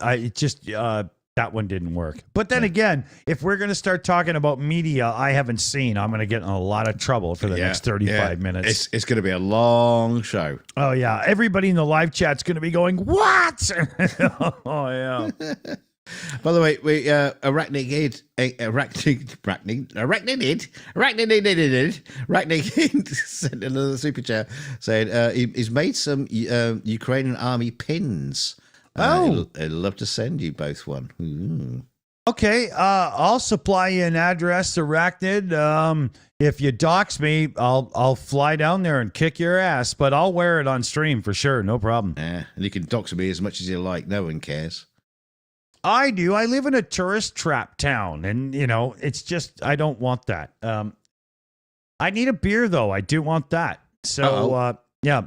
that one didn't work. But then again, if we're going to start talking about media I haven't seen, I'm going to get in a lot lot of trouble for the next 35 minutes. It's going to be a long show. Oh, yeah. Everybody in the live chat's going to be going, what? Oh, yeah. By the way, we Arachnid sent another super chat saying he's made some Ukrainian army pins. I'd love to send you both one. Ooh. Okay, I'll supply you an address, Arachnid. If you dox me, I'll fly down there and kick your ass, but I'll wear it on stream for sure, no problem. And you can dox me as much as you like. No one cares. I do. I live in a tourist trap town, and it's just I don't want that. I need a beer though. I do want that. So yeah.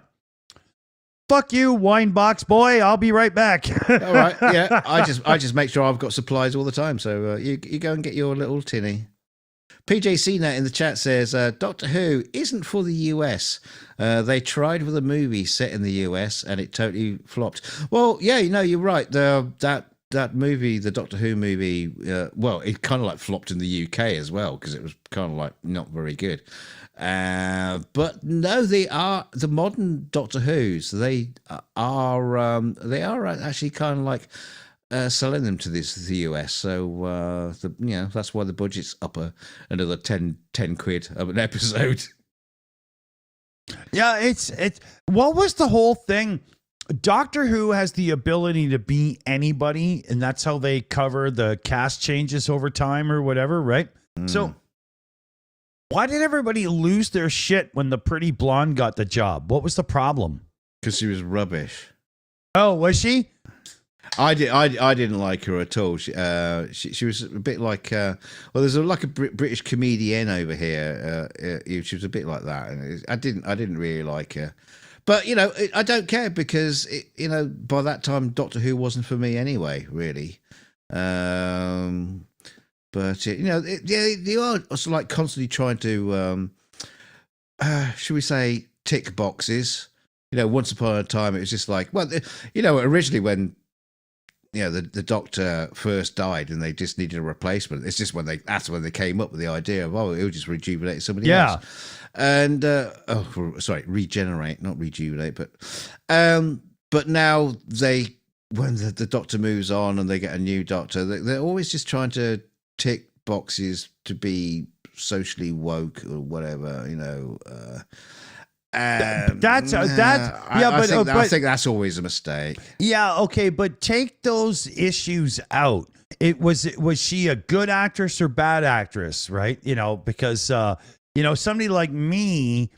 Fuck you, wine box boy. I'll be right back. All right. Yeah. I just make sure I've got supplies all the time. So you go and get your little tinny. PJ Net in the chat says Doctor Who isn't for the US. They tried with a movie set in the US and it totally flopped. Well, yeah, you're right. That movie, the Doctor Who movie, it kind of like flopped in the UK as well because it was kind of like not very good. But no, they are the modern Doctor Who's. They are actually kind of like selling them to the US. So that's why the budget's up another 10 quid of an episode. Yeah, it's what was the whole thing? Doctor Who has the ability to be anybody, and that's how they cover the cast changes over time or whatever, right? So why did everybody lose their shit when the pretty blonde got the job? What was the problem? Because she was rubbish. Oh, was she? I didn't like her at all. She was a bit like there's a British comedian over here. She was a bit like that, and I didn't really like her. But I don't care because by that time Doctor Who wasn't for me anyway, really. But they are also like constantly trying to, should we say, tick boxes. Once upon a time it was just like, originally when the Doctor first died and they just needed a replacement. It's just that's when they came up with the idea of it would just rejuvenate somebody else. And regenerate, not rejuvenate, but now when the Doctor moves on and they get a new Doctor, they're always just trying to tick boxes to be socially woke or whatever, I think that's always a mistake. Yeah, okay, but take those issues out. Was she a good actress or bad actress, right? Because somebody like me,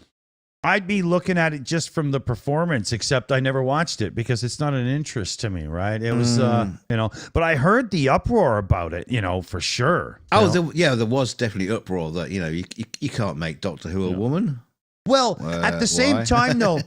I'd be looking at it just from the performance, except I never watched it because it's not an interest to me, right? It was, but I heard the uproar about it, for sure. There was definitely uproar that, you can't make Doctor Who a woman. Well, at the same time, though,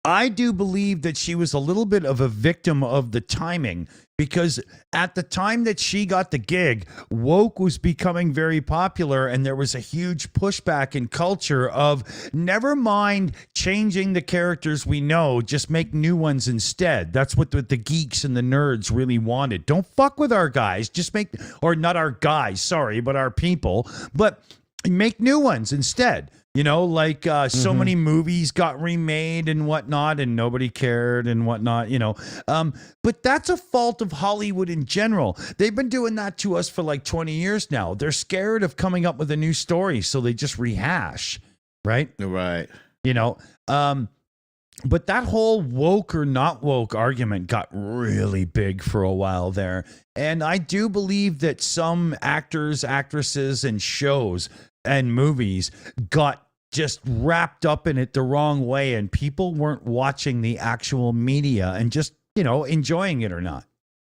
I do believe that she was a little bit of a victim of the timing because at the time that she got the gig, woke was becoming very popular and there was a huge pushback in culture of never mind changing the characters we know, just make new ones instead. That's what the geeks and the nerds really wanted. Don't fuck with our guys, just or not our guys, sorry, but our people, but make new ones instead. You know, like so many movies got remade and whatnot, and nobody cared and whatnot, you know. But that's a fault of Hollywood in general. They've been doing that to us for like 20 years now. They're scared of coming up with a new story, so they just rehash, right? Right. You know, but that whole woke or not woke argument got really big for a while there. And I do believe that some actors, actresses, and shows and movies got just wrapped up in it the wrong way, and people weren't watching the actual media and just, you know, enjoying it or not.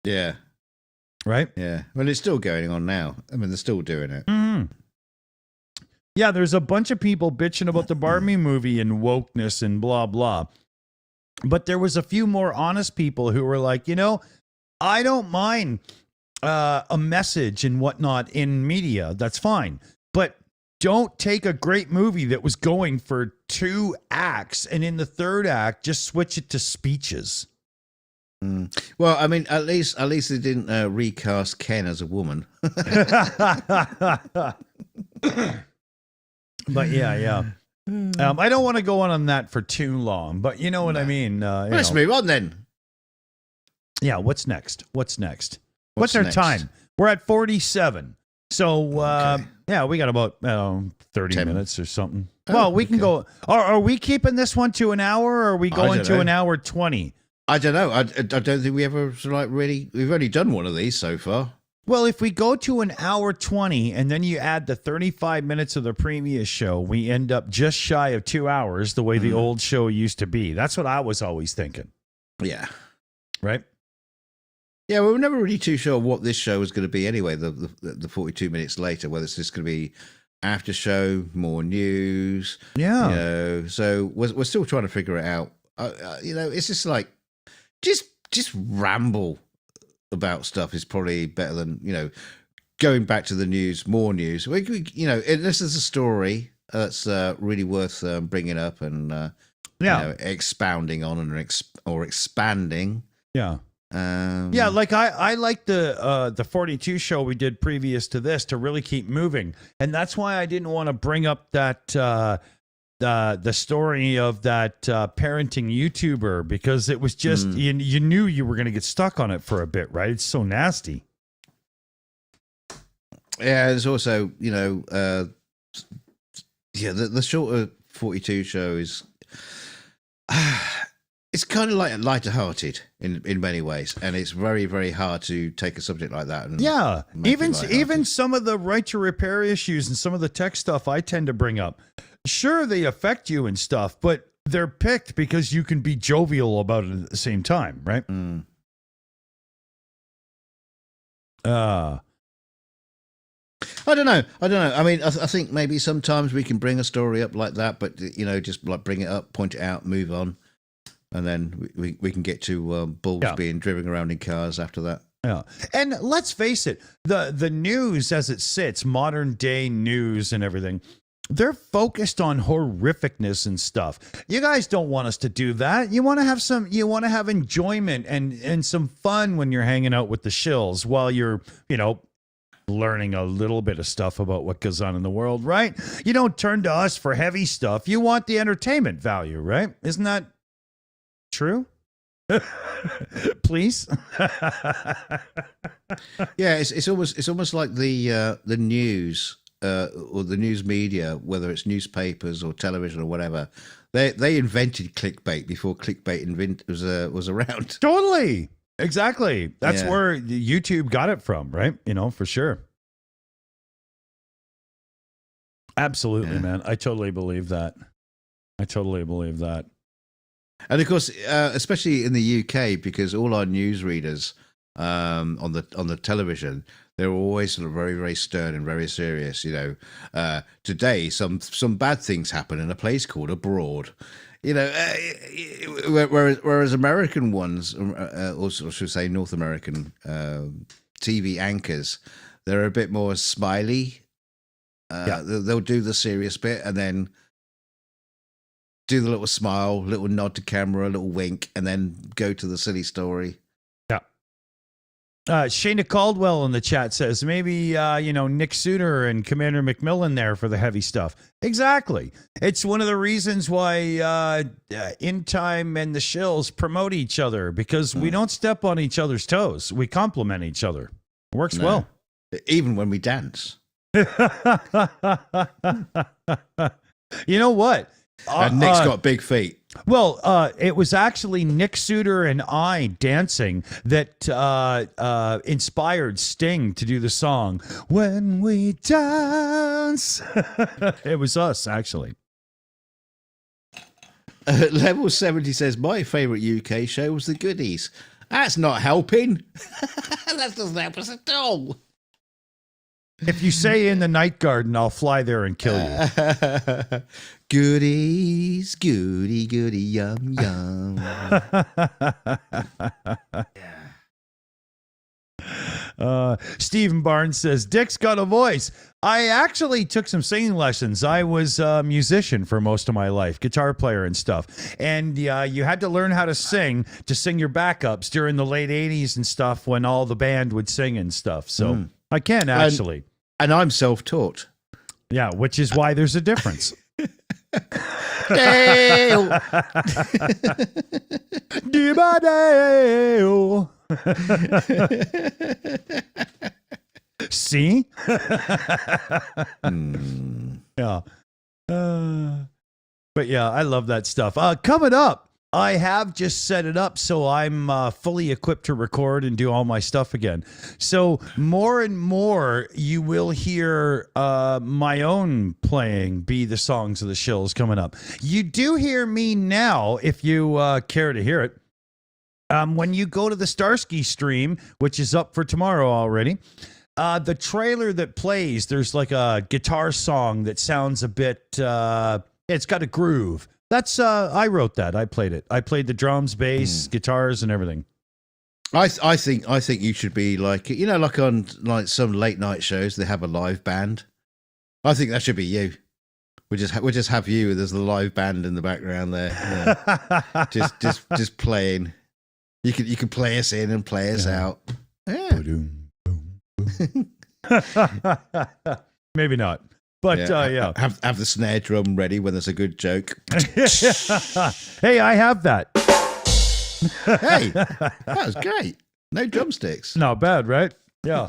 Yeah. Right? Yeah. Well, it's still going on now. I mean, they're still doing it. Mm-hmm. Yeah, there's a bunch of people bitching about the Barbie movie and wokeness and blah, blah. But there was a few more honest people who were like, you know, I don't mind a message and whatnot in media. That's fine. But don't take a great movie that was going for 2 acts and in the 3rd act, just switch it to speeches. Well, I mean, at least they didn't recast Ken as a woman. But yeah. I don't want to go on that for too long, but you know what I mean. Let's move on then. Yeah, what's next? What's our next? time? We're at 47. So, yeah, we got about 30 10 minutes or something. Oh, Well, we can okay. go. Are we keeping this one to an hour, or are we going don't to know. an hour 20? I don't know. I don't think we ever sort of like really. We've only done one of these so far. Well, if we go to an hour 20 and then you add the 35 minutes of the previous show, we end up just shy of 2 hours the way the old show used to be. That's what I was always thinking. Yeah. Right? Yeah, we were never really too sure what this show was going to be anyway, the 42 minutes later, whether it's just going to be after show, more news. Yeah. You know, so we're still trying to figure it out. You know, it's just like, just ramble about stuff is probably better than, you know, going back to the news, more news. We you know, unless there's a story that's really worth bringing up and, you know, expounding on or expanding. Yeah. Yeah, like I like the 42 show we did previous to this to really keep moving, and that's why I didn't want to bring up that the story of that parenting YouTuber, because it was just you knew you were going to get stuck on it for a bit, right? It's so nasty. Yeah, there's also, you know, the shorter 42 show is. It's kind of like lighter-hearted in many ways, and it's very, very hard to take a subject like that. And Yeah, make it lighthearted. even some of the right to repair issues and some of the tech stuff I tend to bring up, sure, they affect you and stuff, but they're picked because you can be jovial about it at the same time, right? I don't know. I mean, I think maybe sometimes we can bring a story up like that, but, you know, just like bring it up, point it out, move on. And then we can get to bulls being driven around in cars after that. Yeah. And let's face it, the news as it sits, modern day news and everything, they're focused on horrificness and stuff. You guys don't want us to do that. You want to have enjoyment and some fun when you're hanging out with the shills while you're, you know, learning a little bit of stuff about what goes on in the world, right? You don't turn to us for heavy stuff. You want the entertainment value, right? Isn't that true? Please. Yeah, it's almost like the news or the news media, whether it's newspapers or television or whatever. They invented clickbait before clickbait was around. Totally. Exactly. That's Yeah. where YouTube got it from, right? You know, for sure. Absolutely, Yeah. man. I totally believe that. And of course, especially in the UK, because all our newsreaders on the television, they're always sort of very, very stern and very serious. You know, today some bad things happen in a place called Abroad. You know, whereas American ones, or should I say North American TV anchors, they're a bit more smiley. They'll do the serious bit and then do the little smile, little nod to camera, little wink, and then go to the silly story. Yeah. Shayna Caldwell in the chat says maybe Nick Suter and Commander McMillan there for the heavy stuff. Exactly. It's one of the reasons why In Time and the Shills promote each other, because we don't step on each other's toes. We complement each other. It works well. Even when we dance. You know what? And Nick's got big feet. Well, it was actually Nick Suter and I dancing that inspired Sting to do the song "When We Dance." It was us, actually. Level 70 says, my favourite UK show was The Goodies. That's not helping. That doesn't help us at all. If you say "In the Night Garden," I'll fly there and kill you. Goodies, goody, goody, yum, yum. Stephen Barnes says, Dick's got a voice. I actually took some singing lessons. I was a musician for most of my life, guitar player and stuff. And you had to learn how to sing your backups during the late 80s and stuff when all the band would sing and stuff. So I can actually. And I'm self-taught. Yeah, which is why there's a difference. See? Yeah. But yeah, I love that stuff. Coming up, I have just set it up so I'm fully equipped to record and do all my stuff again. So more and more you will hear my own playing be the songs of the Shills coming up. You do hear me now if you care to hear it. When you go to the Starsky stream, which is up for tomorrow already, the trailer that plays, there's like a guitar song that sounds a bit, it's got a groove. That's I wrote that. I played it. I played the drums, bass, guitars, and everything. I think you should be like, like on like some late night shows, they have a live band. I think that should be you. We just have you. There's the live band in the background there. Yeah. just playing. You can play us in and play us out. Yeah. Maybe not. But yeah. Have the snare drum ready when there's a good joke. Hey, I have that. Hey, that was great. No drumsticks. Not bad, right? Yeah.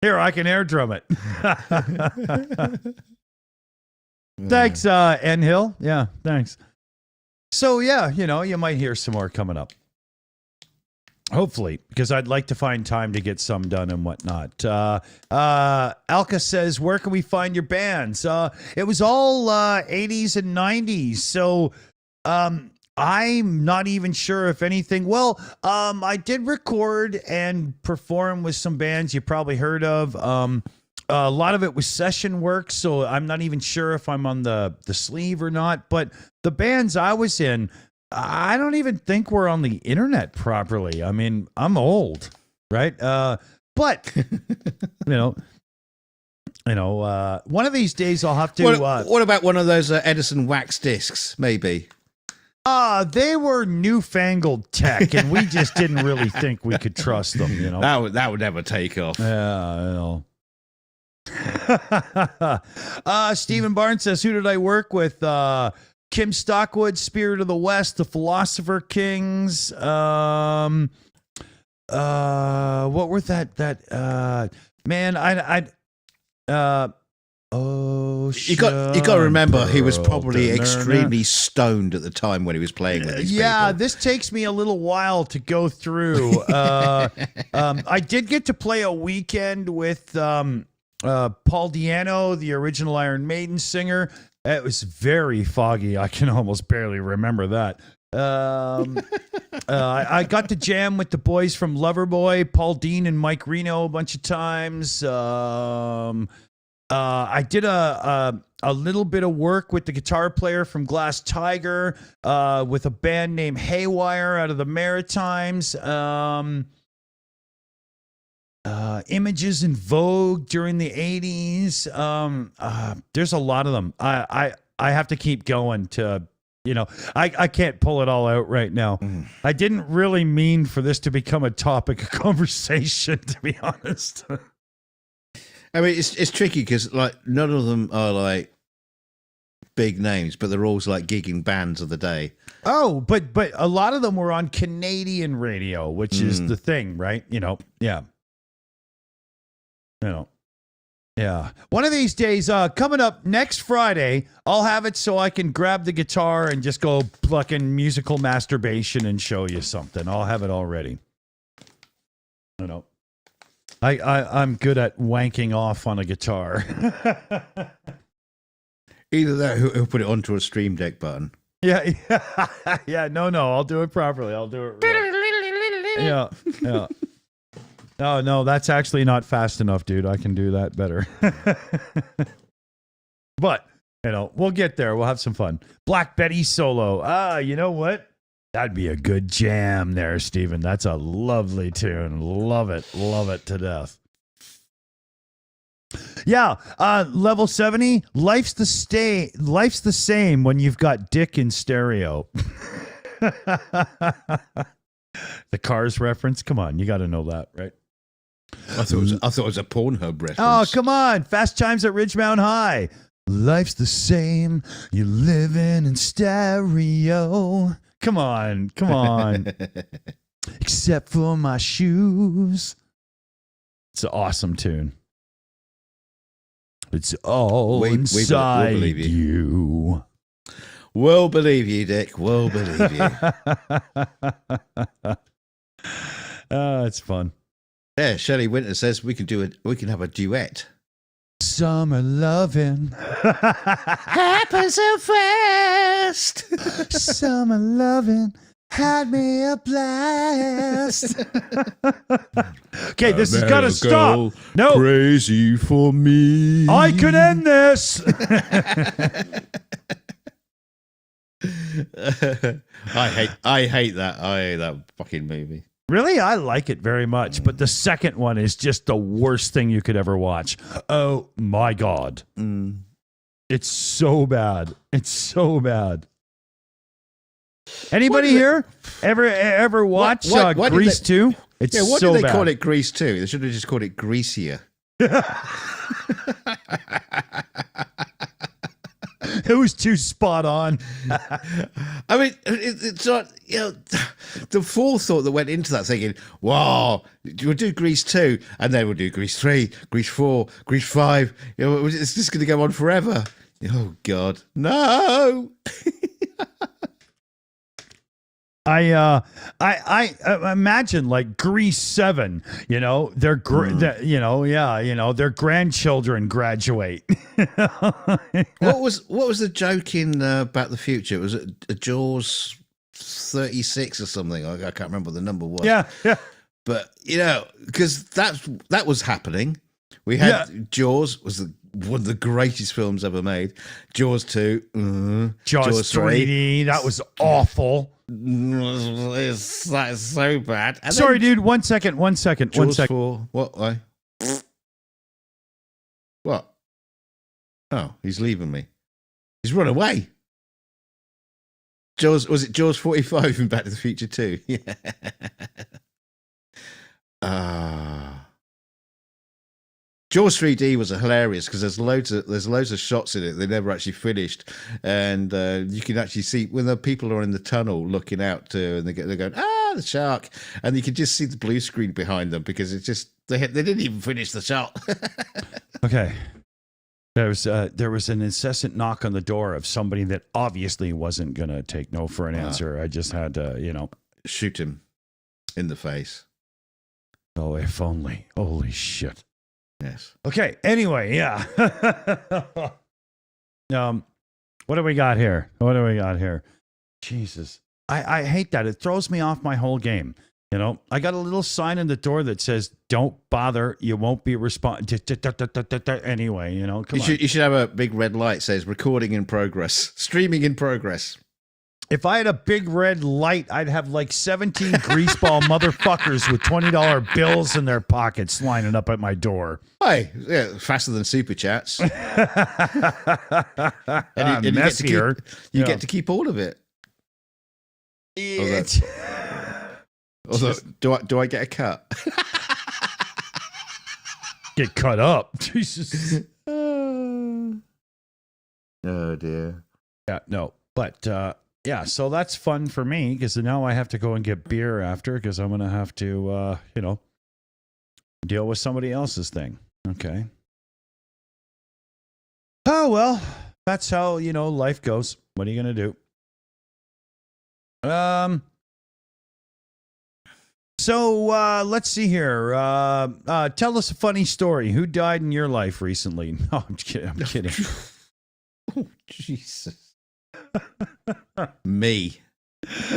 Here, I can air drum it. Thanks, N Hill. Yeah, thanks. So yeah, you might hear some more coming up. Hopefully, because I'd like to find time to get some done and whatnot. Alka says, where can we find your bands? It was all 80s and 90s. So I'm not even sure if anything. Well, I did record and perform with some bands you probably heard of. A lot of it was session work, so I'm not even sure if I'm on the sleeve or not. But the bands I was in, I don't even think we're on the internet properly. I mean, I'm old, right? But one of these days I'll have to. What about one of those Edison wax discs? Maybe. They were newfangled tech, and we just didn't really think we could trust them. That would never take off. Yeah, Stephen Barnes says, who did I work with? Kim Stockwood, Spirit of the West, the Philosopher Kings. What were that? Man, you got to remember he was probably extremely stoned at the time when he was playing with these people. This takes me a little while to go through. I did get to play a weekend with Paul Di'Anno, the original Iron Maiden singer. It was very foggy. I can almost barely remember that. I got to jam with the boys from Loverboy, Paul Dean and Mike Reno a bunch of times. I did a little bit of work with the guitar player from Glass Tiger, with a band named Haywire out of the Maritimes. Images in Vogue during the 80s. There's a lot of them. I have to keep going to You know, I can't pull it all out right now. I didn't really mean for this to become a topic of conversation, to be honest. I mean, it's tricky because like none of them are like big names, but they're always like gigging bands of the day. Oh, but a lot of them were on Canadian radio, which is the thing, right? You know, yeah. You know, yeah. One of these days, coming up next Friday, I'll have it so I can grab the guitar and just go plucking musical masturbation and show you something. I'll have it all ready. You know, I'm good at wanking off on a guitar. Either that, who'll put it onto a Stream Deck button. Yeah, yeah. No, I'll do it properly. I'll do it. Yeah. No, that's actually not fast enough, dude. I can do that better. But, you know, we'll get there. We'll have some fun. Black Betty solo. You know what? That'd be a good jam there, Steven. That's a lovely tune. Love it to death. Yeah, level 70, life's the same when you've got dick in stereo. The Cars reference, come on, you got to know that, right? I thought it was a Pornhub reference. Oh, come on, Fast Times at Ridgemount High. Life's the same, you're living in stereo. Come on. Except for my shoes. It's an awesome tune. It's all inside believe you. you. We'll believe you, Dick. We'll believe you. It's fun. Yeah, Shelley Winter says we can have a duet. Summer loving Happens so fast. Summer loving had me a blast. Okay, this has got to stop. No, Crazy for me. I could end this. I hate that fucking movie. Really? I like it very much, but the second one is just the worst thing you could ever watch. Oh my God. It's so bad. It's so bad. Anybody here ever watch Grease 2? It's What so did they bad. call it Grease 2? They should have just called it Greasier. It was too spot on. I mean, it's not, you know, the forethought that went into that thinking, wow, we'll do Grease 2, and then we'll do Grease 3, Grease 4, Grease 5. You know, it's just going to go on forever. Oh, God. No! I imagine like Grease 7, you know, their grandchildren graduate. What was the joke in Back to the Future? Was it a Jaws 36 or something? I can't remember what the number was. Yeah. But, you know, because that was happening. We had Jaws was one of the greatest films ever made. Jaws 2. Jaws 3D, that was awful. That's so bad. And Sorry, dude. One second. Jaws 4. What? Why? What? Oh, he's leaving me. He's run away. Was it Jaws 45 in Back to the Future 2? Yeah. Jaws 3D was hilarious because there's loads of shots in it they never actually finished, and you can actually see when the people are in the tunnel looking out to, and they're going, the shark, and you can just see the blue screen behind them because it's just they didn't even finish the shot. Okay. There was an incessant knock on the door of somebody that obviously wasn't going to take no for an answer. I just had to, shoot him in the face. Oh, if only. Holy shit. Yes. Okay. Anyway, yeah. What do we got here? Jesus. I hate that. It throws me off my whole game. You know, I got a little sign in the door that says, "Don't bother. You won't be Anyway, come on. You should have a big red light that says "Recording in progress, streaming in progress." If I had a big red light, I'd have like 17 greaseball motherfuckers with $20 bills in their pockets lining up at my door. Hey, yeah, faster than super chats. And you Messier. get to keep all of it. Although, do I get a cut? Get cut up. Jesus. Oh dear. Yeah, no. But yeah, so that's fun for me because now I have to go and get beer after because I'm going to have to, deal with somebody else's thing. Okay. Oh, well, that's how, life goes. What are you going to do? So let's see here. Tell us a funny story. Who died in your life recently? No, I'm kidding. Oh, Jesus. Me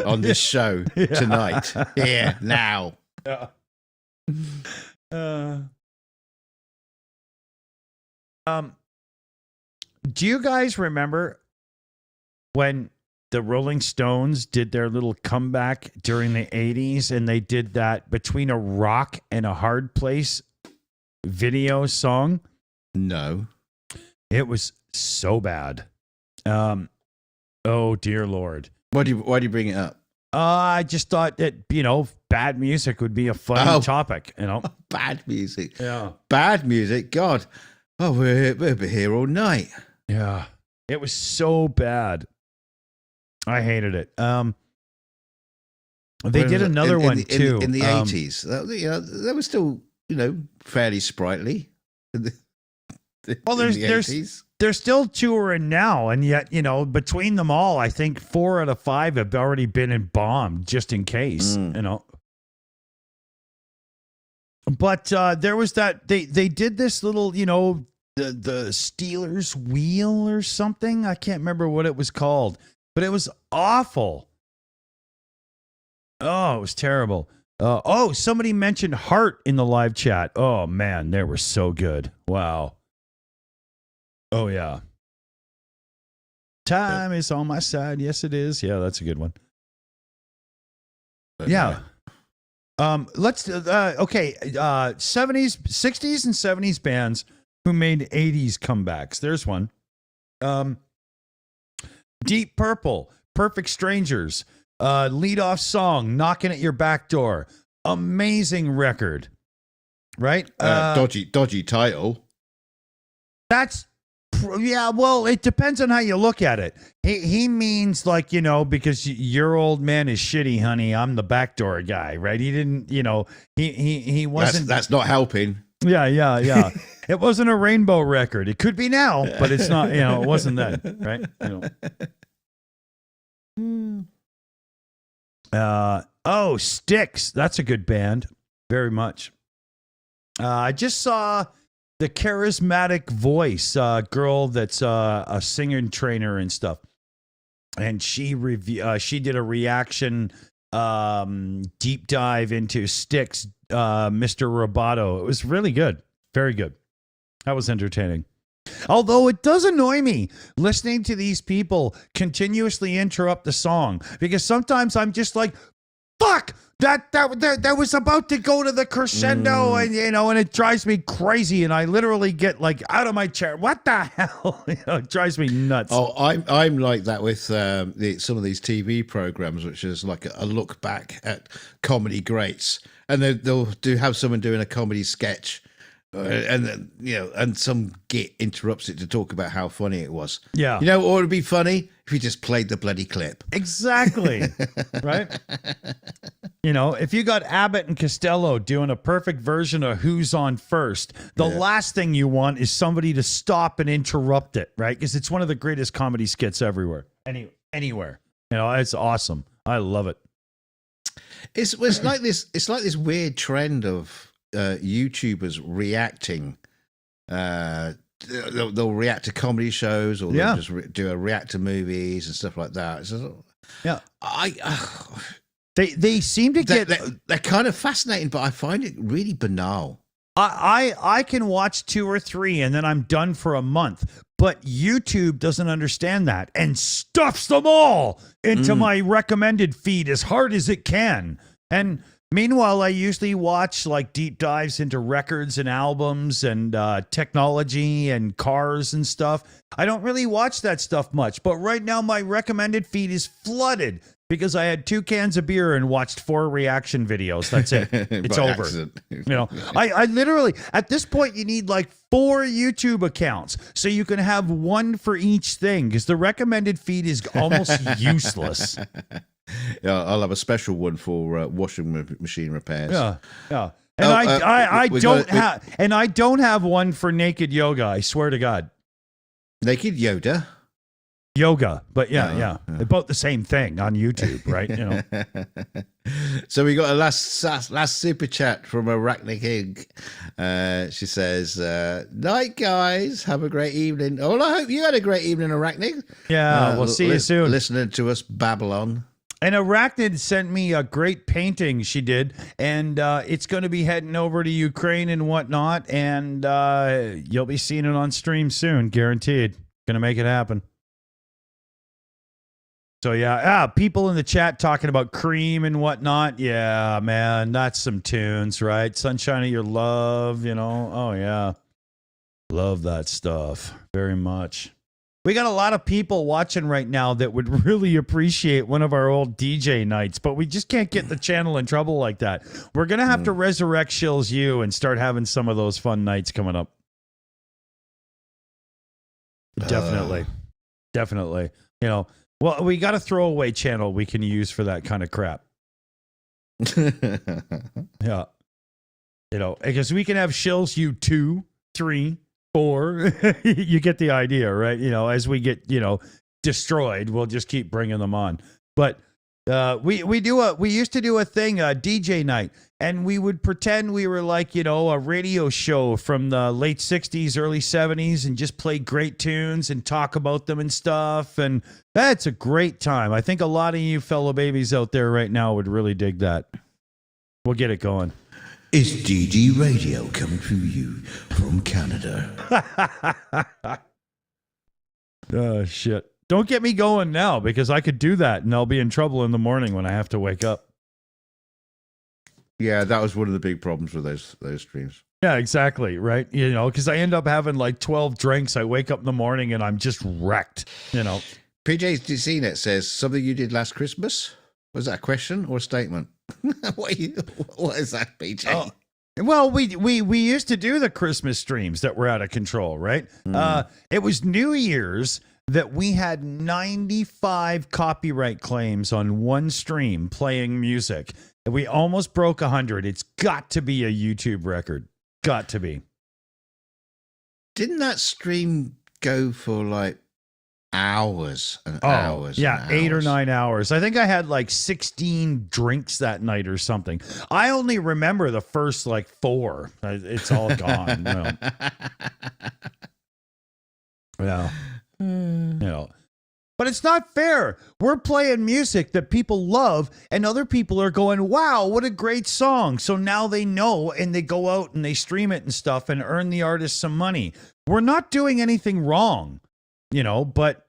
on this show tonight. Here, now. Yeah. Do you guys remember when the Rolling Stones did their little comeback during the 80s and they did that Between a Rock and a Hard Place video song? No. It was so bad. Oh dear Lord. Why do you bring it up? I just thought that, bad music would be a funny topic, Bad music. Yeah. Bad music. God. Oh, we'll be here all night. Yeah. It was so bad. I hated it. They did another one too. In the 80s. They were still, fairly sprightly. Well, they're still touring now, and yet, between them all, I think 4 out of 5 have already been embalmed just in case, But there was that they did this little, the Steelers wheel or something. I can't remember what it was called, but it was awful. Oh, it was terrible. Somebody mentioned Heart in the live chat. Oh man, they were so good. Wow. Oh, yeah. Time is on my side. Yes, it is. Yeah, that's a good one. Yeah. Let's, 70s, 60s and 70s bands who made 80s comebacks. There's one. Deep Purple, Perfect Strangers, lead off song, Knocking at Your Back Door. Amazing record. Right? Dodgy title. Yeah, well, it depends on how you look at it. He means because your old man is shitty, honey. I'm the backdoor guy, right? He didn't, he wasn't. That's not helping. Yeah. It wasn't a rainbow record. It could be now, but it's not. It wasn't then, right? Styx. That's a good band. Very much. I just saw the charismatic voice girl that's a singer and trainer and stuff, and she did a reaction deep dive into Styx, Mr. Roboto. It was really good, very good. That was entertaining. Although it does annoy me listening to these people continuously interrupt the song, because sometimes I'm just like, fuck, that was about to go to the crescendo, and and it drives me crazy, and I literally get out of my chair. What the hell? It drives me nuts. Oh, I'm like that with some of these TV programs, which is like a look back at comedy greats, and they'll have someone doing a comedy sketch. And then, and some git interrupts it to talk about how funny it was. Yeah. What would be funny? If you just played the bloody clip. Exactly. Right? If you got Abbott and Costello doing a perfect version of Who's On First, the last thing you want is somebody to stop and interrupt it, right? Because it's one of the greatest comedy skits everywhere. Anywhere. It's awesome. I love it. It's like this weird trend of YouTubers reacting. They'll react to comedy shows, or they'll just do a react to movies and stuff like that. They seem to get. They're kind of fascinating, but I find it really banal. I can watch 2 or 3 and then I'm done for a month. But YouTube doesn't understand that and stuffs them all into my recommended feed as hard as it can. And meanwhile, I usually watch like deep dives into records and albums and technology and cars and stuff. I don't really watch that stuff much, but right now my recommended feed is flooded because I had 2 cans of beer and watched 4 reaction videos. That's it. It's By over. accident. You know, I literally, at this point, you need like 4 YouTube accounts so you can have one for each thing because the recommended feed is almost useless. Yeah, I'll have a special one for washing machine repairs. Yeah, yeah. And Oh, I don't have one for naked yoga. I swear to God, Naked Yoda. yoga. But yeah, Oh, yeah, yeah. they're both the same thing on YouTube, right? You know. So we got a last super chat from Arachnic. She says, "Night, guys. Have a great evening. Oh, well, I hope you had a great evening, Arachnic. Yeah, we'll see you soon. Listening to us babble on." And Arachnid sent me a great painting she did, and it's going to be heading over to Ukraine and whatnot, and you'll be seeing it on stream soon, guaranteed. Going to make it happen. So yeah, people in the chat talking about Cream and whatnot. Yeah, man, that's some tunes, right? Sunshine of Your Love, you know. Oh yeah, love that stuff very much. We got a lot of people watching right now that would really appreciate one of our old DJ nights, but we just can't get the channel in trouble like that. We're going to have to resurrect Shills U and start having some of those fun nights coming up. Definitely. Definitely. You know, well, we got a throwaway channel we can use for that kind of crap. Yeah. You know, because we can have Shills U 2, 3, 4. You get the idea, right? You know, as we get, you know, destroyed, we'll just keep bringing them on. But we used to do a thing, a DJ night, and we would pretend we were like, you know, a radio show from the late 60s, early 70s, and just play great tunes and talk about them and stuff. And that's a great time. I think a lot of you fellow babies out there right now would really dig that. We'll get it going. It's DD Radio coming to you from Canada. Oh, shit. Don't get me going now because I could do that and I'll be in trouble in the morning when I have to wake up. Yeah, that was one of the big problems with those streams. Yeah, exactly. Right. You know, because I end up having like 12 drinks. I wake up in the morning and I'm just wrecked, you know. PJ's CNET says, something you did last Christmas? Was that a question or a statement? What is that, PJ? Oh. Well, we used to do the Christmas streams that were out of control, right? It was New Year's that we had 95 copyright claims on one stream playing music. And we almost broke 100. It's got to be a YouTube record. Got to be. Didn't that stream go for like hours and hours? Yeah, and 8 or hours? 9 hours. I think I had like 16 drinks that night or something. I only remember the first like 4. It's all gone. Yeah. You know. But it's not fair. We're playing music that people love, and other people are going, wow, what a great song. So now they know, and they go out and they stream it and stuff and earn the artist some money. We're not doing anything wrong, you know, but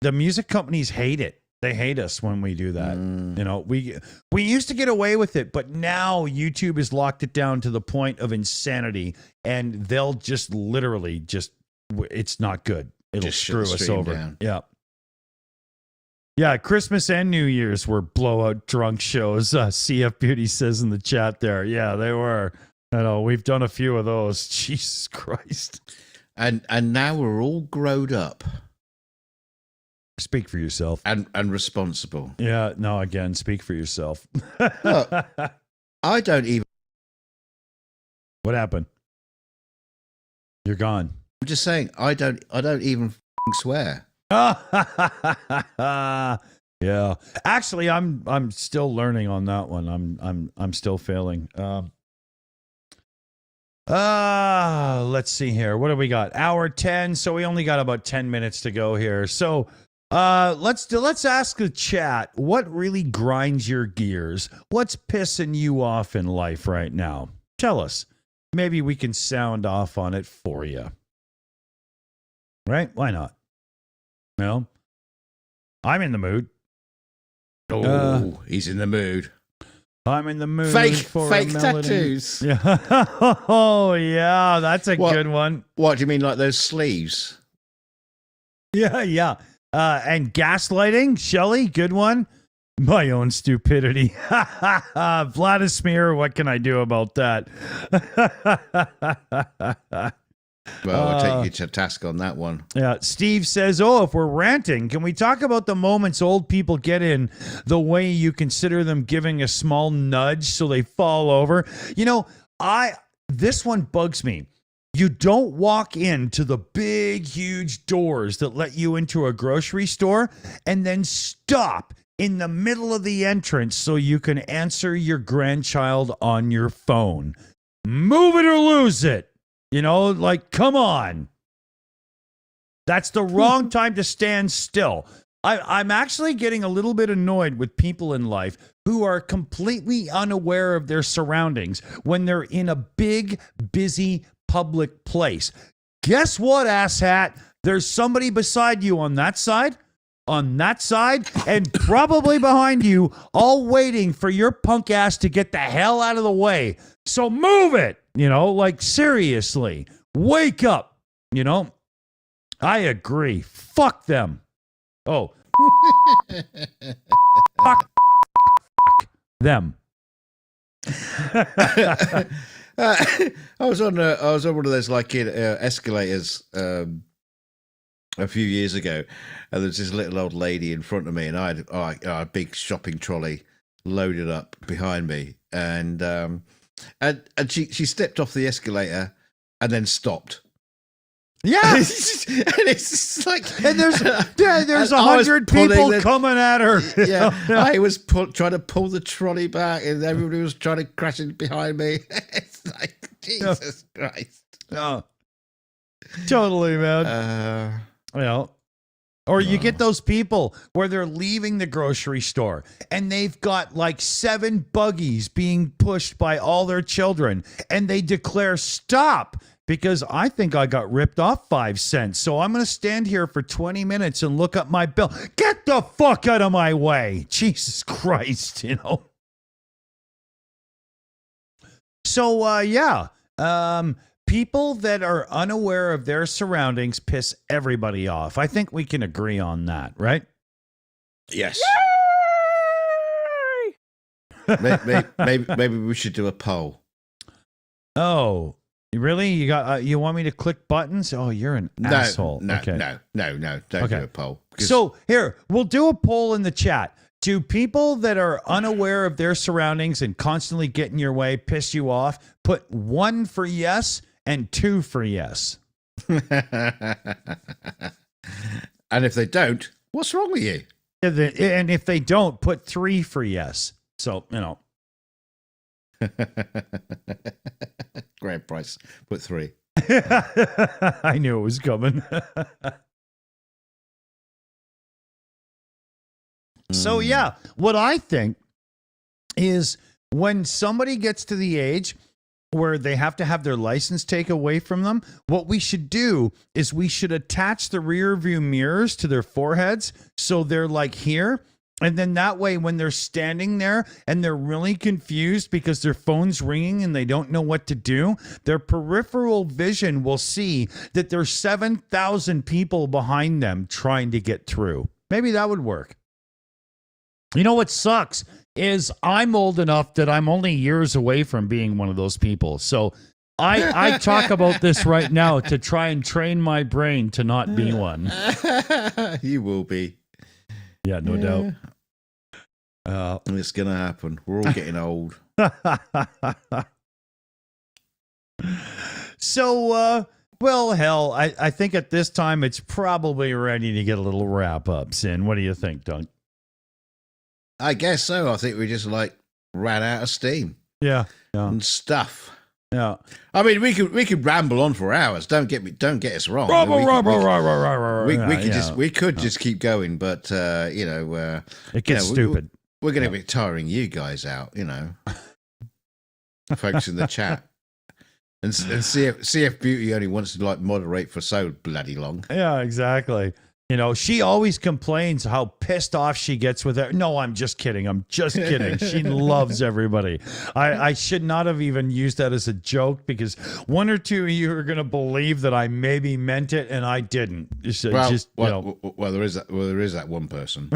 the music companies hate it. They hate us when we do that. You know, we used to get away with it, but now YouTube has locked it down to the point of insanity, and they'll just literally just, it's not good. It'll Just shut screw the us stream over. down. Yeah. Yeah, Christmas and New Year's were blowout drunk shows. CF Beauty says in the chat there. Yeah, they were. I know, we've done a few of those. Jesus Christ. And now we're all grown up Speak for yourself. and responsible. Yeah, no, again, speak for yourself. Look, I don't even. What happened? You're gone. I'm just saying, I don't even swear. Yeah. Actually, I'm still learning on that one. I'm still failing. Let's see here. What do we got? Hour 10, so we only got about 10 minutes to go here. So, let's ask the chat, what really grinds your gears? What's pissing you off in life right now? Tell us. Maybe we can sound off on it for you. Right? Why not? Well, I'm in the mood. Oh, he's in the mood. I'm in the mood Fake for a melody. tattoos. Yeah. Oh, yeah. That's a What? good one. What do you mean, like those sleeves? Yeah. And gaslighting, Shelley, good one. My own stupidity. Vladimir, what can I do about that? Well, I'll take you to task on that one. Yeah, Steve says, "Oh, if we're ranting, can we talk about the moments old people get in the way you consider them giving a small nudge so they fall over?" You know, this one bugs me. You don't walk into the big, huge doors that let you into a grocery store and then stop in the middle of the entrance so you can answer your grandchild on your phone. Move it or lose it. You know, like, come on. That's the wrong time to stand still. I'm actually getting a little bit annoyed with people in life who are completely unaware of their surroundings when they're in a big, busy public place. Guess what, asshat? There's somebody beside you on that side, and probably behind you, all waiting for your punk ass to get the hell out of the way. So move it. You know, like, seriously, wake up. You know, I agree. Fuck them. Oh, fuck them. I was on one of those like escalators a few years ago, and there's this little old lady in front of me, and I had a big shopping trolley loaded up behind me, and she stepped off the escalator and then stopped. Yeah, and it's just like, and there's 100 people coming at her. Yeah, I was trying to pull the trolley back, and everybody was trying to crash in behind me. It's like, Jesus Christ. No, totally, man. Or you get those people where they're leaving the grocery store and they've got like 7 buggies being pushed by all their children, and they declare stop because I think I got ripped off 5 cents. So I'm going to stand here for 20 minutes and look up my bill. Get the fuck out of my way. Jesus Christ, you know. So, people that are unaware of their surroundings piss everybody off. I think we can agree on that, right? Yes. Maybe we should do a poll. Oh, really? You want me to click buttons? Oh, you're an asshole. No, okay. no. Don't do a poll. So here, we'll do a poll in the chat. Do people that are unaware of their surroundings and constantly get in your way piss you off? Put 1 for yes and 2 for yes. And if they don't, what's wrong with you? And if they don't, put 3 for yes. So, you know. Great price. Put 3. I knew it was coming. So, yeah, what I think is when somebody gets to the age where they have to have their license taken away from them, what we should do is we should attach the rear view mirrors to their foreheads so they're like here. And then that way, when they're standing there and they're really confused because their phone's ringing and they don't know what to do, their peripheral vision will see that there's 7,000 people behind them trying to get through. Maybe that would work. You know what sucks is I'm old enough that I'm only years away from being one of those people. So I talk about this right now to try and train my brain to not be one. You will be. Yeah, no doubt. It's going to happen. We're all getting old. So, well, hell, I think at this time it's probably ready to get a little wrap-ups in. What do you think, Doug? I guess so. I think we just like ran out of steam. Yeah. And stuff. Yeah. I mean, we could ramble on for hours. Don't get us wrong. We could just keep going, but it gets stupid. We're going to be tiring you guys out, folks in the chat. And CF Beauty only wants to like moderate for so bloody long. Yeah, exactly. You know, she always complains how pissed off she gets with her. No, I'm just kidding. I'm just kidding. She loves everybody. I should not have even used that as a joke because one or two of you are going to believe that I maybe meant it and I didn't. Well, there is that one person.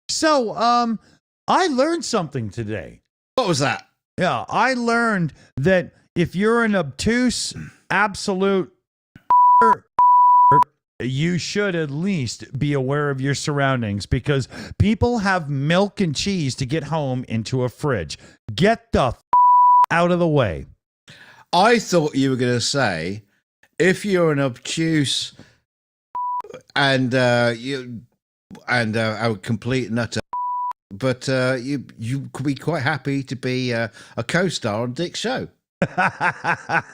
So, I learned something today. What was that? Yeah, I learned that if you're an obtuse, absolute, you should at least be aware of your surroundings because people have milk and cheese to get home into a fridge. Get the out of the way. I thought you were going to say, if you're an obtuse and a complete nutter, but you could be quite happy to be a co-star on Dick's show.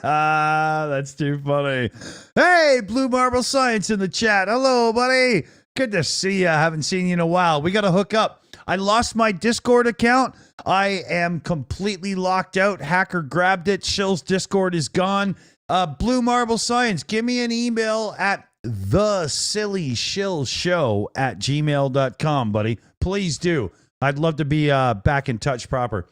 That's too funny. Hey, Blue Marble Science in the chat. Hello, buddy. Good to see you. I haven't seen you in a while. We got to hook up. I lost my Discord account. I am completely locked out. Hacker grabbed it. Shills Discord is gone. Blue Marble Science, give me an email at thesillyshow@gmail.com, buddy. Please do. I'd love to be back in touch proper.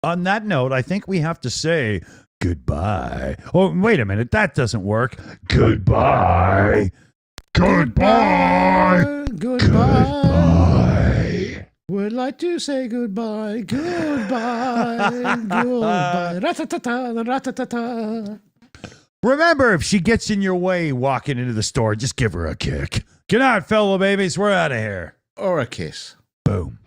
On that note, I think we have to say goodbye. Oh, wait a minute. That doesn't work. Goodbye. Goodbye. Goodbye. Would like to say goodbye. Goodbye. Goodbye. Ra-ta-ta-ta, ra-ta-ta-ta. Remember, if she gets in your way walking into the store, just give her a kick. Good night, fellow babies. We're out of here. Or a kiss. Boom.